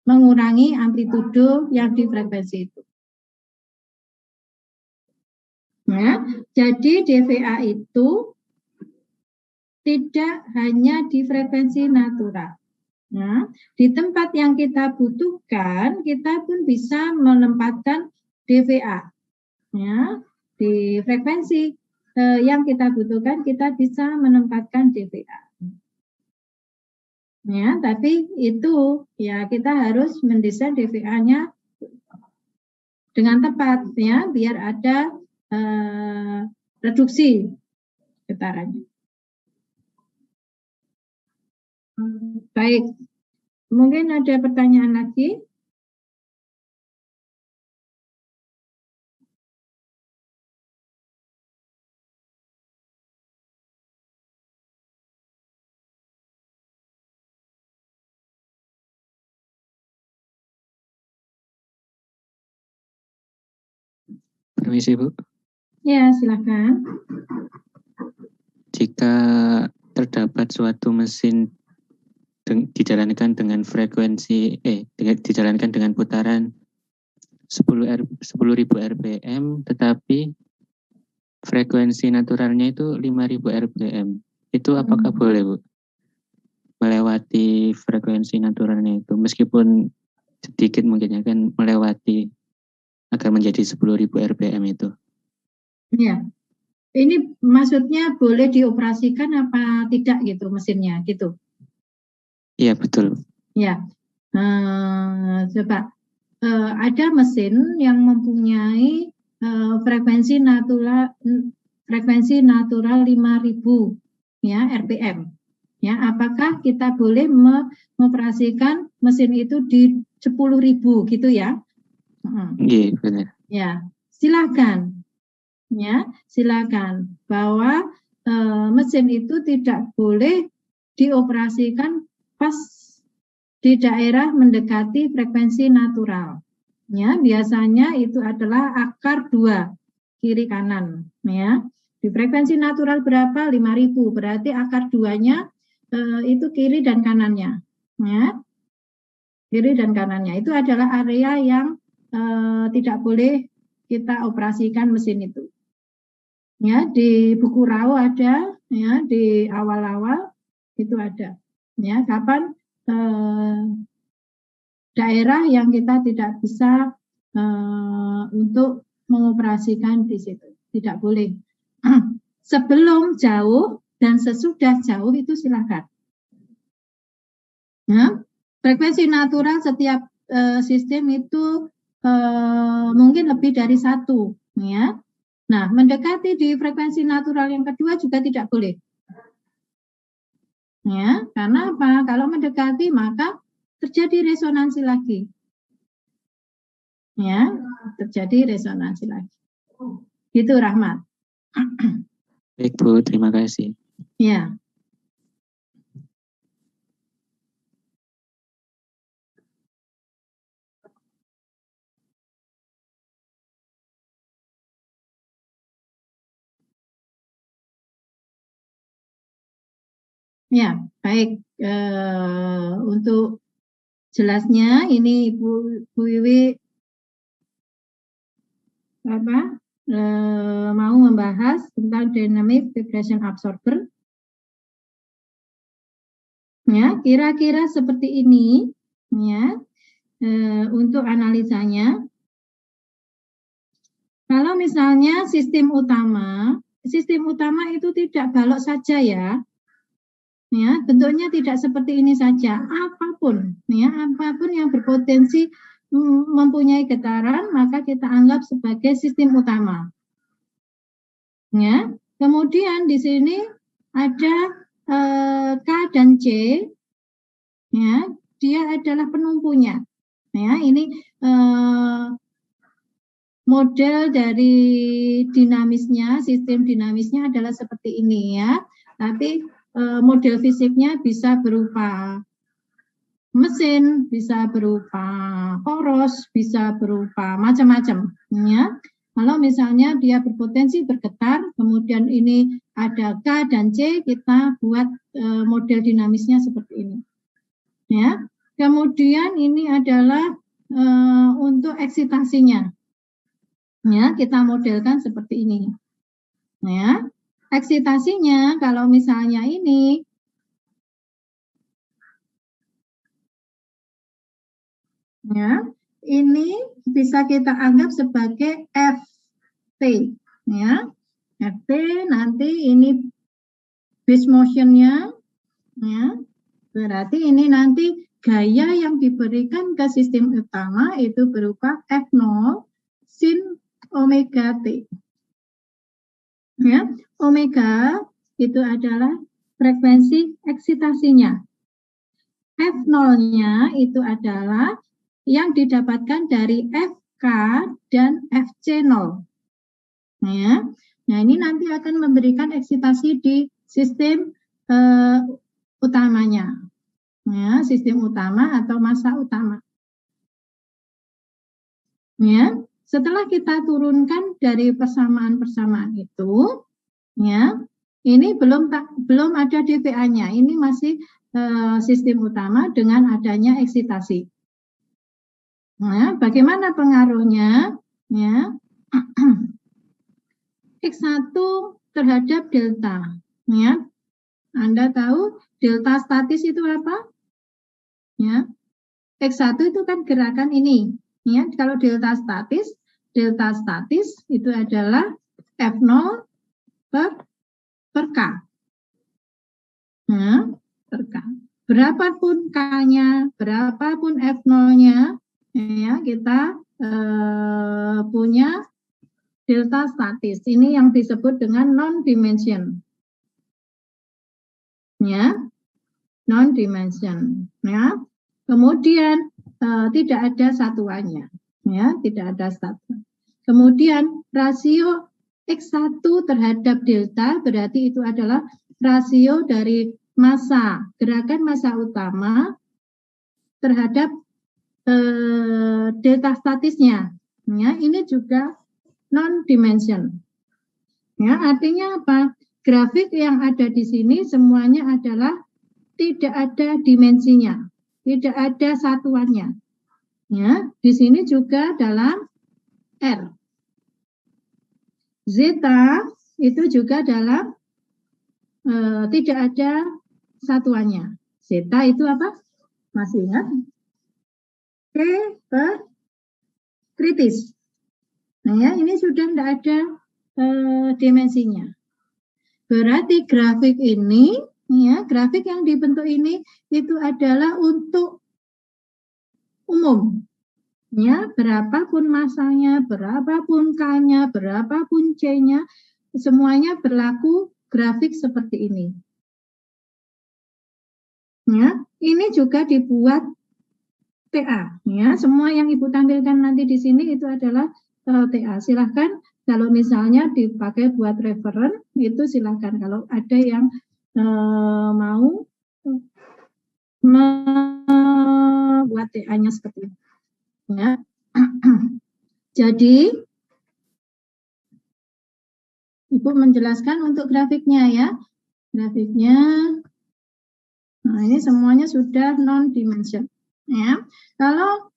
mengurangi amplitudo yang di frekuensi itu. Ya, jadi DVA itu tidak hanya di frekuensi natural. Ya, di tempat yang kita butuhkan, kita pun bisa menempatkan DVA. Ya, di frekuensi yang kita butuhkan kita bisa menempatkan DVA. Ya, tapi itu ya kita harus mendesain DVA-nya dengan tepat, ya, biar ada reduksi getarannya. Baik, mungkin ada pertanyaan lagi? Permisi, Bu. Ya, silakan. Jika terdapat suatu mesin dijalankan dengan frekuensi dijalankan dengan putaran 10.000 RPM, tetapi frekuensi naturalnya itu 5.000 RPM. Itu apakah boleh, Bu? Melewati frekuensi naturalnya itu, meskipun sedikit mungkin akan melewati agar menjadi 10.000 RPM itu. Ya, ini maksudnya boleh dioperasikan apa tidak gitu mesinnya gitu? Iya, betul. Ya, coba ada mesin yang mempunyai frekuensi natural 5.000 ya RPM. Ya, apakah kita boleh mengoperasikan mesin itu di 10.000 gitu ya? Iya, benar. Ya, silakan. Ya, silakan. Bahwa mesin itu tidak boleh dioperasikan pas di daerah mendekati frekuensi natural. Ya, biasanya itu adalah akar 2 kiri kanan, ya. Di frekuensi natural berapa? 5000, berarti akar 2-nya itu kiri dan kanannya, ya. Kiri dan kanannya itu adalah area yang tidak boleh kita operasikan mesin itu. Ya, di buku RAW ada, ya, di awal-awal itu ada. Ya, kapan daerah yang kita tidak bisa untuk mengoperasikan di situ, tidak boleh. Sebelum jauh dan sesudah jauh itu silakan. Ya, frekuensi natural setiap sistem itu mungkin lebih dari 1, ya. Nah, mendekati di frekuensi natural yang kedua juga tidak boleh. Ya, karena apa? Kalau mendekati maka terjadi resonansi lagi. Ya, terjadi resonansi lagi. Gitu, Rahmat. Baik, Bu, terima kasih. Ya. Ya, baik. Untuk jelasnya ini Bu Wiwi mau membahas tentang dynamic vibration absorber. Ya, kira-kira seperti ini, ya. Untuk analisanya, kalau misalnya sistem utama itu tidak balok saja, ya. Ya, bentuknya tidak seperti ini saja. Apapun, ya, apapun yang berpotensi mempunyai getaran, maka kita anggap sebagai sistem utama. Ya, kemudian di sini ada K dan C, ya, dia adalah penumpunya. Ya, ini model dari dinamisnya, sistem dinamisnya adalah seperti ini, ya. Tapi model fisiknya bisa berupa mesin, bisa berupa poros, bisa berupa macam-macam. Ya. Kalau misalnya dia berpotensi bergetar, kemudian ini ada K dan C, kita buat model dinamisnya seperti ini. Ya. Kemudian ini adalah untuk eksitasinya. Ya, kita modelkan seperti ini. Ya. Eksitasinya kalau misalnya ini ya, ini bisa kita anggap sebagai FT, ya. FT nanti ini base motionnya, ya. Berarti ini nanti gaya yang diberikan ke sistem utama itu berupa F0 sin omega T. Ya, omega itu adalah frekuensi eksitasinya. F0-nya itu adalah yang didapatkan dari FK dan FC0. Ya. Nah, ini nanti akan memberikan eksitasi di sistem utamanya. Ya, sistem utama atau massa utama. Ya. Setelah kita turunkan dari persamaan-persamaan itu, ya, ini belum ada dVA-nya. Ini masih sistem utama dengan adanya eksitasi. Nah, bagaimana pengaruhnya? Ya. X1 terhadap delta. Ya. Anda tahu delta statis itu apa? Ya. X1 itu kan gerakan ini. Ya, kalau delta statis itu adalah F0 per K. Nah, per K. Berapapun K-nya, berapapun F0-nya, ya, kita punya delta statis. Ini yang disebut dengan non-dimension. Ya, non-dimension. Ya. Kemudian tidak ada satuannya. Ya, tidak ada satuan. Kemudian rasio X1 terhadap delta berarti itu adalah rasio dari massa, gerakan massa utama terhadap delta statisnya. Ya, ini juga non-dimension. Ya, artinya apa? Grafik yang ada di sini semuanya adalah tidak ada dimensinya, tidak ada satuannya. Ya, di sini juga dalam R. Zeta itu juga dalam tidak ada satuannya. Zeta itu apa? Masih ingat? T per kritis. Nah ya, ini sudah tidak ada dimensinya. Berarti grafik ini, ya, grafik yang dibentuk ini itu adalah untuk umum. Ya, berapapun masanya, berapapun K-nya, berapapun C-nya, semuanya berlaku grafik seperti ini. Ya, ini juga dibuat TA. Ya, semua yang Ibu tampilkan nanti di sini itu adalah TA. Silahkan kalau misalnya dipakai buat referen, itu silahkan. Kalau ada yang mau membuat TA-nya seperti ini. Ya. Jadi, Ibu menjelaskan untuk grafiknya ya. Grafiknya, nah ini semuanya sudah non-dimension. Ya. Kalau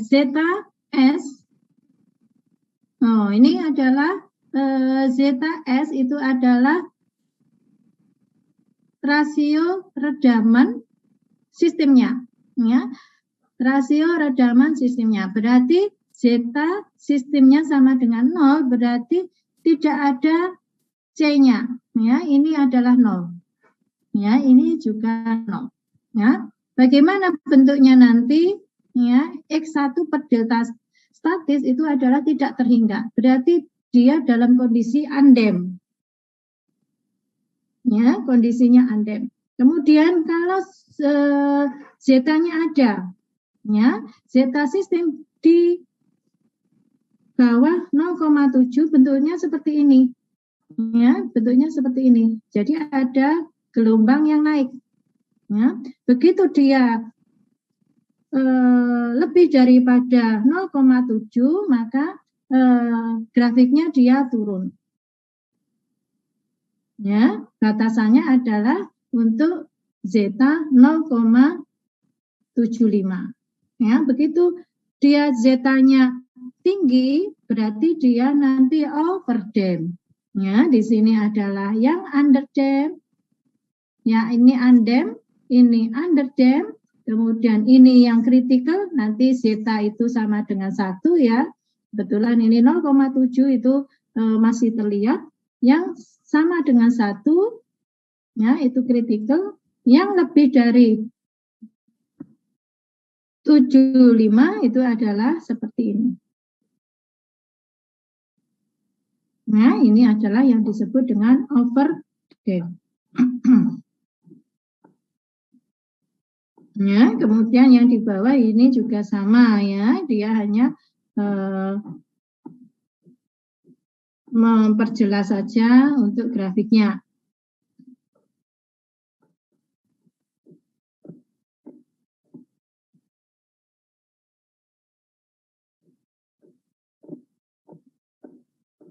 zeta S, oh ini adalah zeta S itu adalah rasio redaman sistemnya, ya, rasio redaman sistemnya. Berarti zeta sistemnya sama dengan 0, berarti tidak ada C-nya, ya, ini adalah 0, ya, ini juga 0, ya. Bagaimana bentuknya nanti? Ya, X1 per delta statis itu adalah tidak terhingga. Berarti dia dalam kondisi undamp. Ya, kondisinya undamp. Kemudian kalau zeta-nya ada, ya, zeta sistem di bawah 0,7 bentuknya seperti ini. Ya, bentuknya seperti ini. Jadi ada gelombang yang naik. Ya, begitu dia lebih daripada 0,7 maka grafiknya dia turun. Ya, batasannya adalah untuk zeta 0,75. Ya, begitu dia zetanya tinggi berarti dia nanti overdamp. Ya, di sini adalah yang underdamp. Ya, ini undamp, ini underdamp. Kemudian ini yang kritikal, nanti zeta itu sama dengan 1 ya. Kebetulan ini 0,7 itu masih terlihat. Yang sama dengan 1, ya itu kritikal. Yang lebih dari 75 itu adalah seperti ini. Nah, ini adalah yang disebut dengan overdamp. Ya, kemudian yang di bawah ini juga sama ya, dia hanya memperjelas saja untuk grafiknya.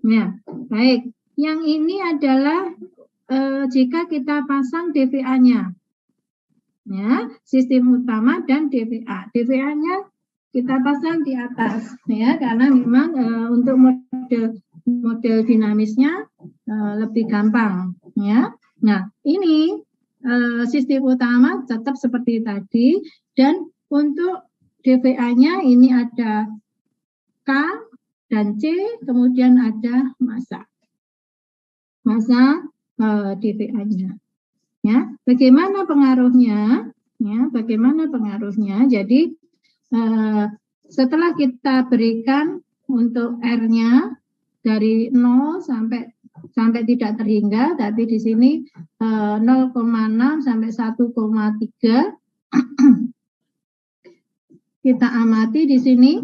Ya, baik. Yang ini adalah jika kita pasang DVA-nya. Ya, sistem utama dan DVA. DVA-nya kita pasang di atas ya, karena memang untuk model dinamisnya lebih gampang ya. Nah, ini sistem utama tetap seperti tadi, dan untuk DVA-nya ini ada K dan C, kemudian ada massa DVA-nya. Ya, bagaimana pengaruhnya? Ya, bagaimana pengaruhnya? Jadi setelah kita berikan untuk R-nya dari 0 sampai tidak terhingga, tapi di sini 0,6 sampai 1,3. Kita amati di sini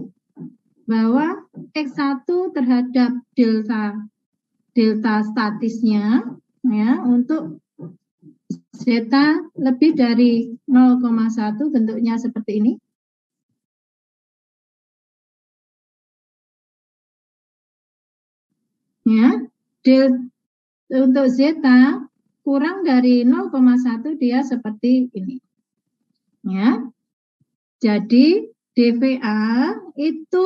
bahwa X1 terhadap delta statisnya ya untuk zeta lebih dari 0,1 bentuknya seperti ini. Ya, untuk zeta kurang dari 0,1 dia seperti ini. Ya. Jadi DVA itu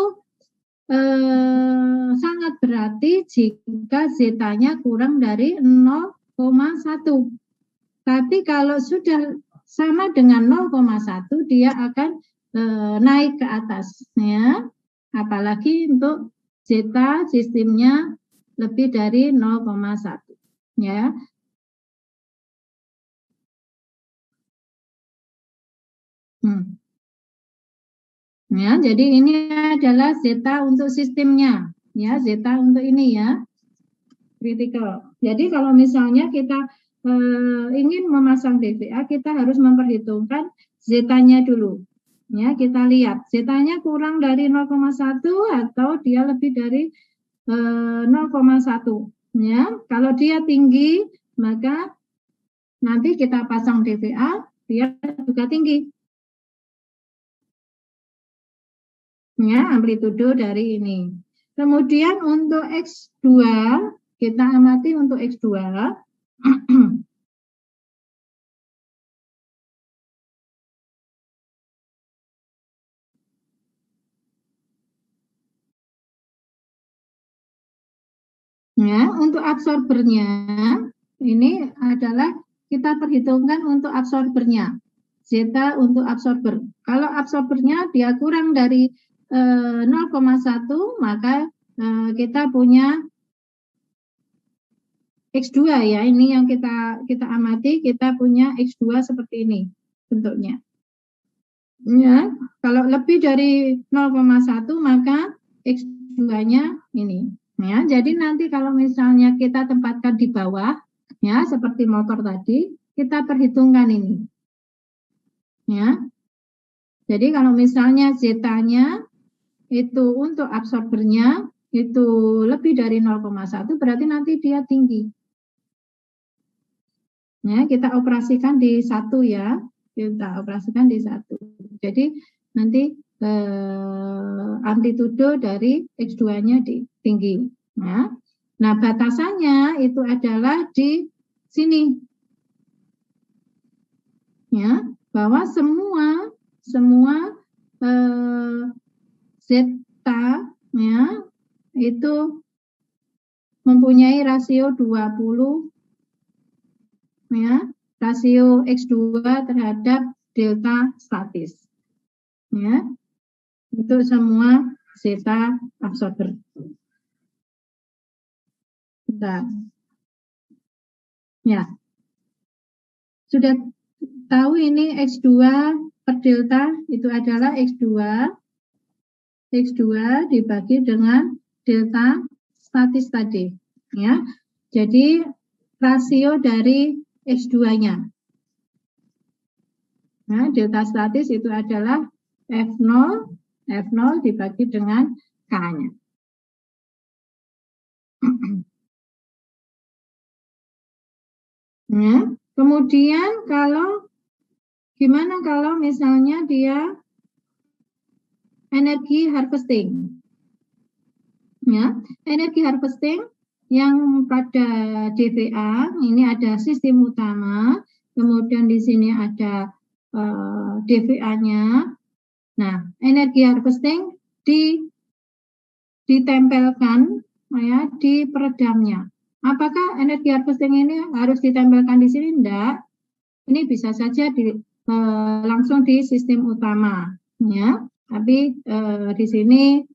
sangat berarti jika zetanya kurang dari 0,1. Tapi kalau sudah sama dengan 0,1 dia akan naik ke atas ya. Apalagi untuk zeta sistemnya lebih dari 0,1 ya. Ya, jadi ini adalah zeta untuk sistemnya ya, zeta untuk ini ya, critical. Jadi kalau misalnya kita ingin memasang DVA, kita harus memperhitungkan zetanya dulu. Ya, kita lihat zetanya kurang dari 0,1 atau dia lebih dari 0,1. Ya, kalau dia tinggi, maka nanti kita pasang DVA, dia juga tinggi. Ya, amplitudo dari ini. Kemudian untuk X2, kita amati untuk X2. Ya, untuk absorbernya, ini adalah kita perhitungkan untuk absorbernya. Zeta untuk absorber. Kalau absorbernya dia kurang dari 0,1, maka kita punya X2 ya, ini yang kita amati, kita punya X2 seperti ini bentuknya. Ya, kalau lebih dari 0,1 maka X2-nya ini. Ya, jadi nanti kalau misalnya kita tempatkan di bawah, ya seperti motor tadi, kita perhitungkan ini. Ya, jadi kalau misalnya zetanya itu untuk absorbernya itu lebih dari 0,1 berarti nanti dia tinggi. Ya, kita operasikan di 1 ya, kita operasikan di 1. Jadi nanti amplitudo dari X2-nya tinggi. Ya. Nah, batasannya itu adalah di sini. Ya, bahwa semua zeta ya itu mempunyai rasio 20 ya, rasio X2 terhadap delta statis. Ya. Untuk semua zeta absorber. Bentar. Ya. Sudah tahu ini X2 per delta itu adalah X2 dibagi dengan delta statis tadi ya. Jadi rasio dari X2-nya. Nah, delta statis itu adalah F0 dibagi dengan K-nya. Ya. Kemudian gimana kalau misalnya dia energi harvesting? Ya, energi harvesting yang pada DVA ini ada sistem utama, kemudian di sini ada DVA-nya. Nah, energi harvesting ditempelkan ya di peredamnya. Apakah energi harvesting ini harus ditempelkan di sini? Enggak. Ini bisa saja langsung di sistem utama, ya. Tapi di sini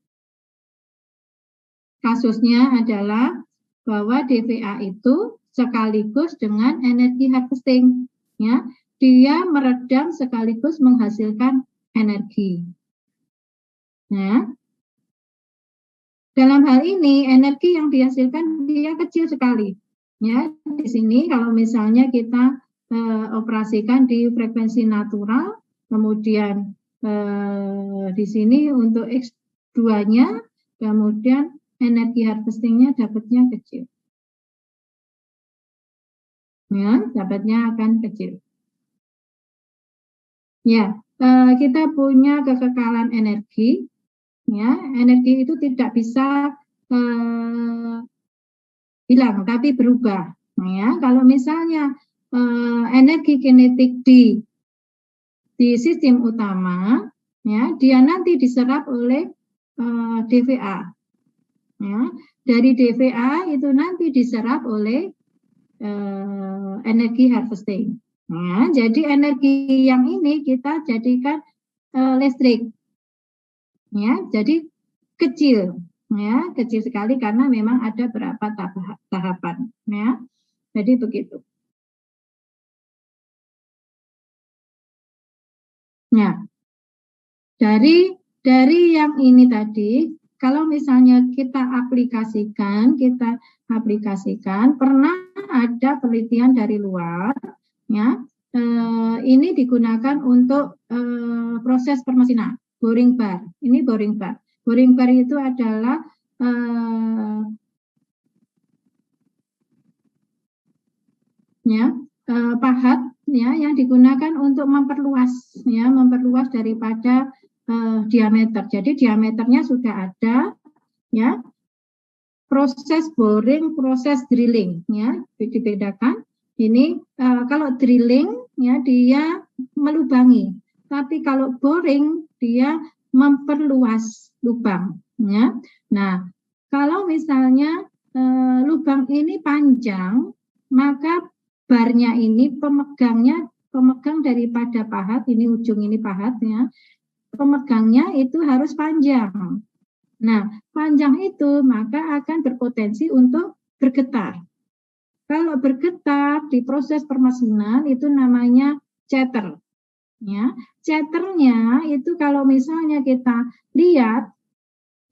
kasusnya adalah bahwa DVA itu sekaligus dengan energi harvesting, ya. Dia meredam sekaligus menghasilkan energi. Ya. Dalam hal ini energi yang dihasilkan dia kecil sekali. Ya, di sini kalau misalnya kita operasikan di frekuensi natural, kemudian di sini untuk duanya, kemudian energi harvestingnya dapatnya kecil. Ya, dapatnya akan kecil. Ya, kita punya kekekalan energi. Ya, energi itu tidak bisa hilang, tapi berubah. Ya, kalau misalnya energi kinetik di sistem utama, ya, dia nanti diserap oleh DVA. Ya, dari DVA itu nanti diserap oleh energi harvesting. Ya, jadi energi yang ini kita jadikan listrik. Ya, jadi kecil. Ya, kecil sekali karena memang ada beberapa tahapan. Ya, jadi begitu. Nah, dari yang ini tadi, kalau misalnya kita aplikasikan, pernah ada penelitian dari luar, ya, ini digunakan untuk proses permesinan, boring bar. Ini boring bar. Boring bar itu adalah pahat, ya, yang digunakan untuk memperluas daripada diameter. Jadi diameternya sudah ada, ya. Proses boring, proses drilling, ya, dibedakan. Ini kalau drilling, ya, dia melubangi, tapi kalau boring dia memperluas lubang, ya. Nah, kalau misalnya lubang ini panjang, maka barnya ini pemegang daripada pahat, ini ujung ini pahatnya, pemegangnya itu harus panjang. Nah, panjang itu maka akan berpotensi untuk bergetar. Kalau bergetar di proses permesinan itu namanya chatter. Ya, chatternya itu kalau misalnya kita lihat,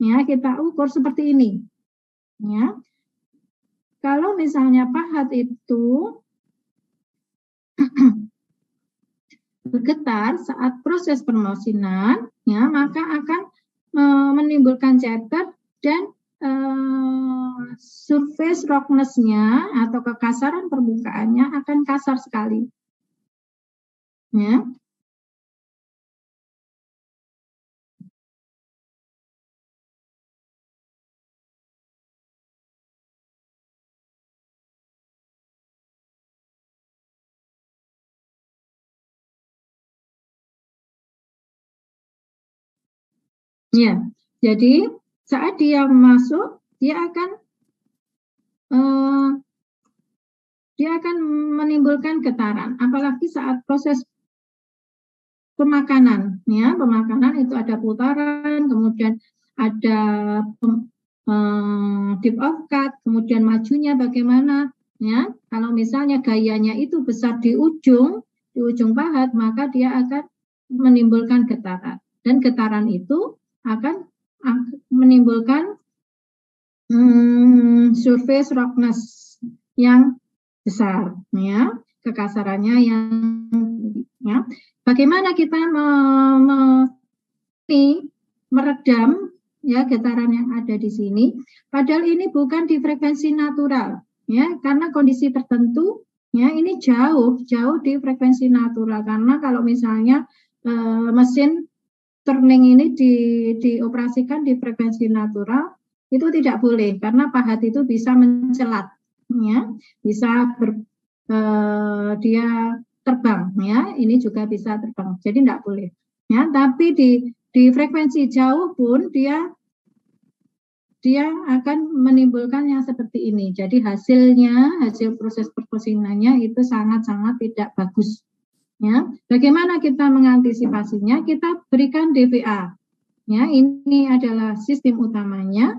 ya, kita ukur seperti ini. Ya, kalau misalnya pahat itu bergetar saat proses permesinan, ya, maka akan menimbulkan chatter dan surface roughness-nya atau kekasaran permukaannya akan kasar sekali. Ya. Ya, jadi saat dia masuk, dia akan menimbulkan getaran. Apalagi saat proses pemakanan, ya, pemakanan itu ada putaran, kemudian ada dip of cut, kemudian majunya bagaimana, ya. Kalau misalnya gayanya itu besar di ujung pahat, maka dia akan menimbulkan getaran, dan getaran itu akan menimbulkan surface roughness yang besar, ya, kekasarannya yang, ya. Bagaimana kita meredam, ya, getaran yang ada di sini? Padahal ini bukan di frekuensi natural, ya, karena kondisi tertentu, ya, ini jauh di frekuensi natural. Karena kalau misalnya mesin turning ini dioperasikan di frekuensi natural, itu tidak boleh karena pahat itu bisa mencelat, ya, bisa dia terbang, ya, ini juga bisa terbang, jadi tidak boleh, ya. Tapi di frekuensi jauh pun dia akan menimbulkan yang seperti ini. Jadi hasil proses permesinannya itu sangat-sangat tidak bagus. Ya, bagaimana kita mengantisipasinya? Kita berikan DVA. Ya, ini adalah sistem utamanya.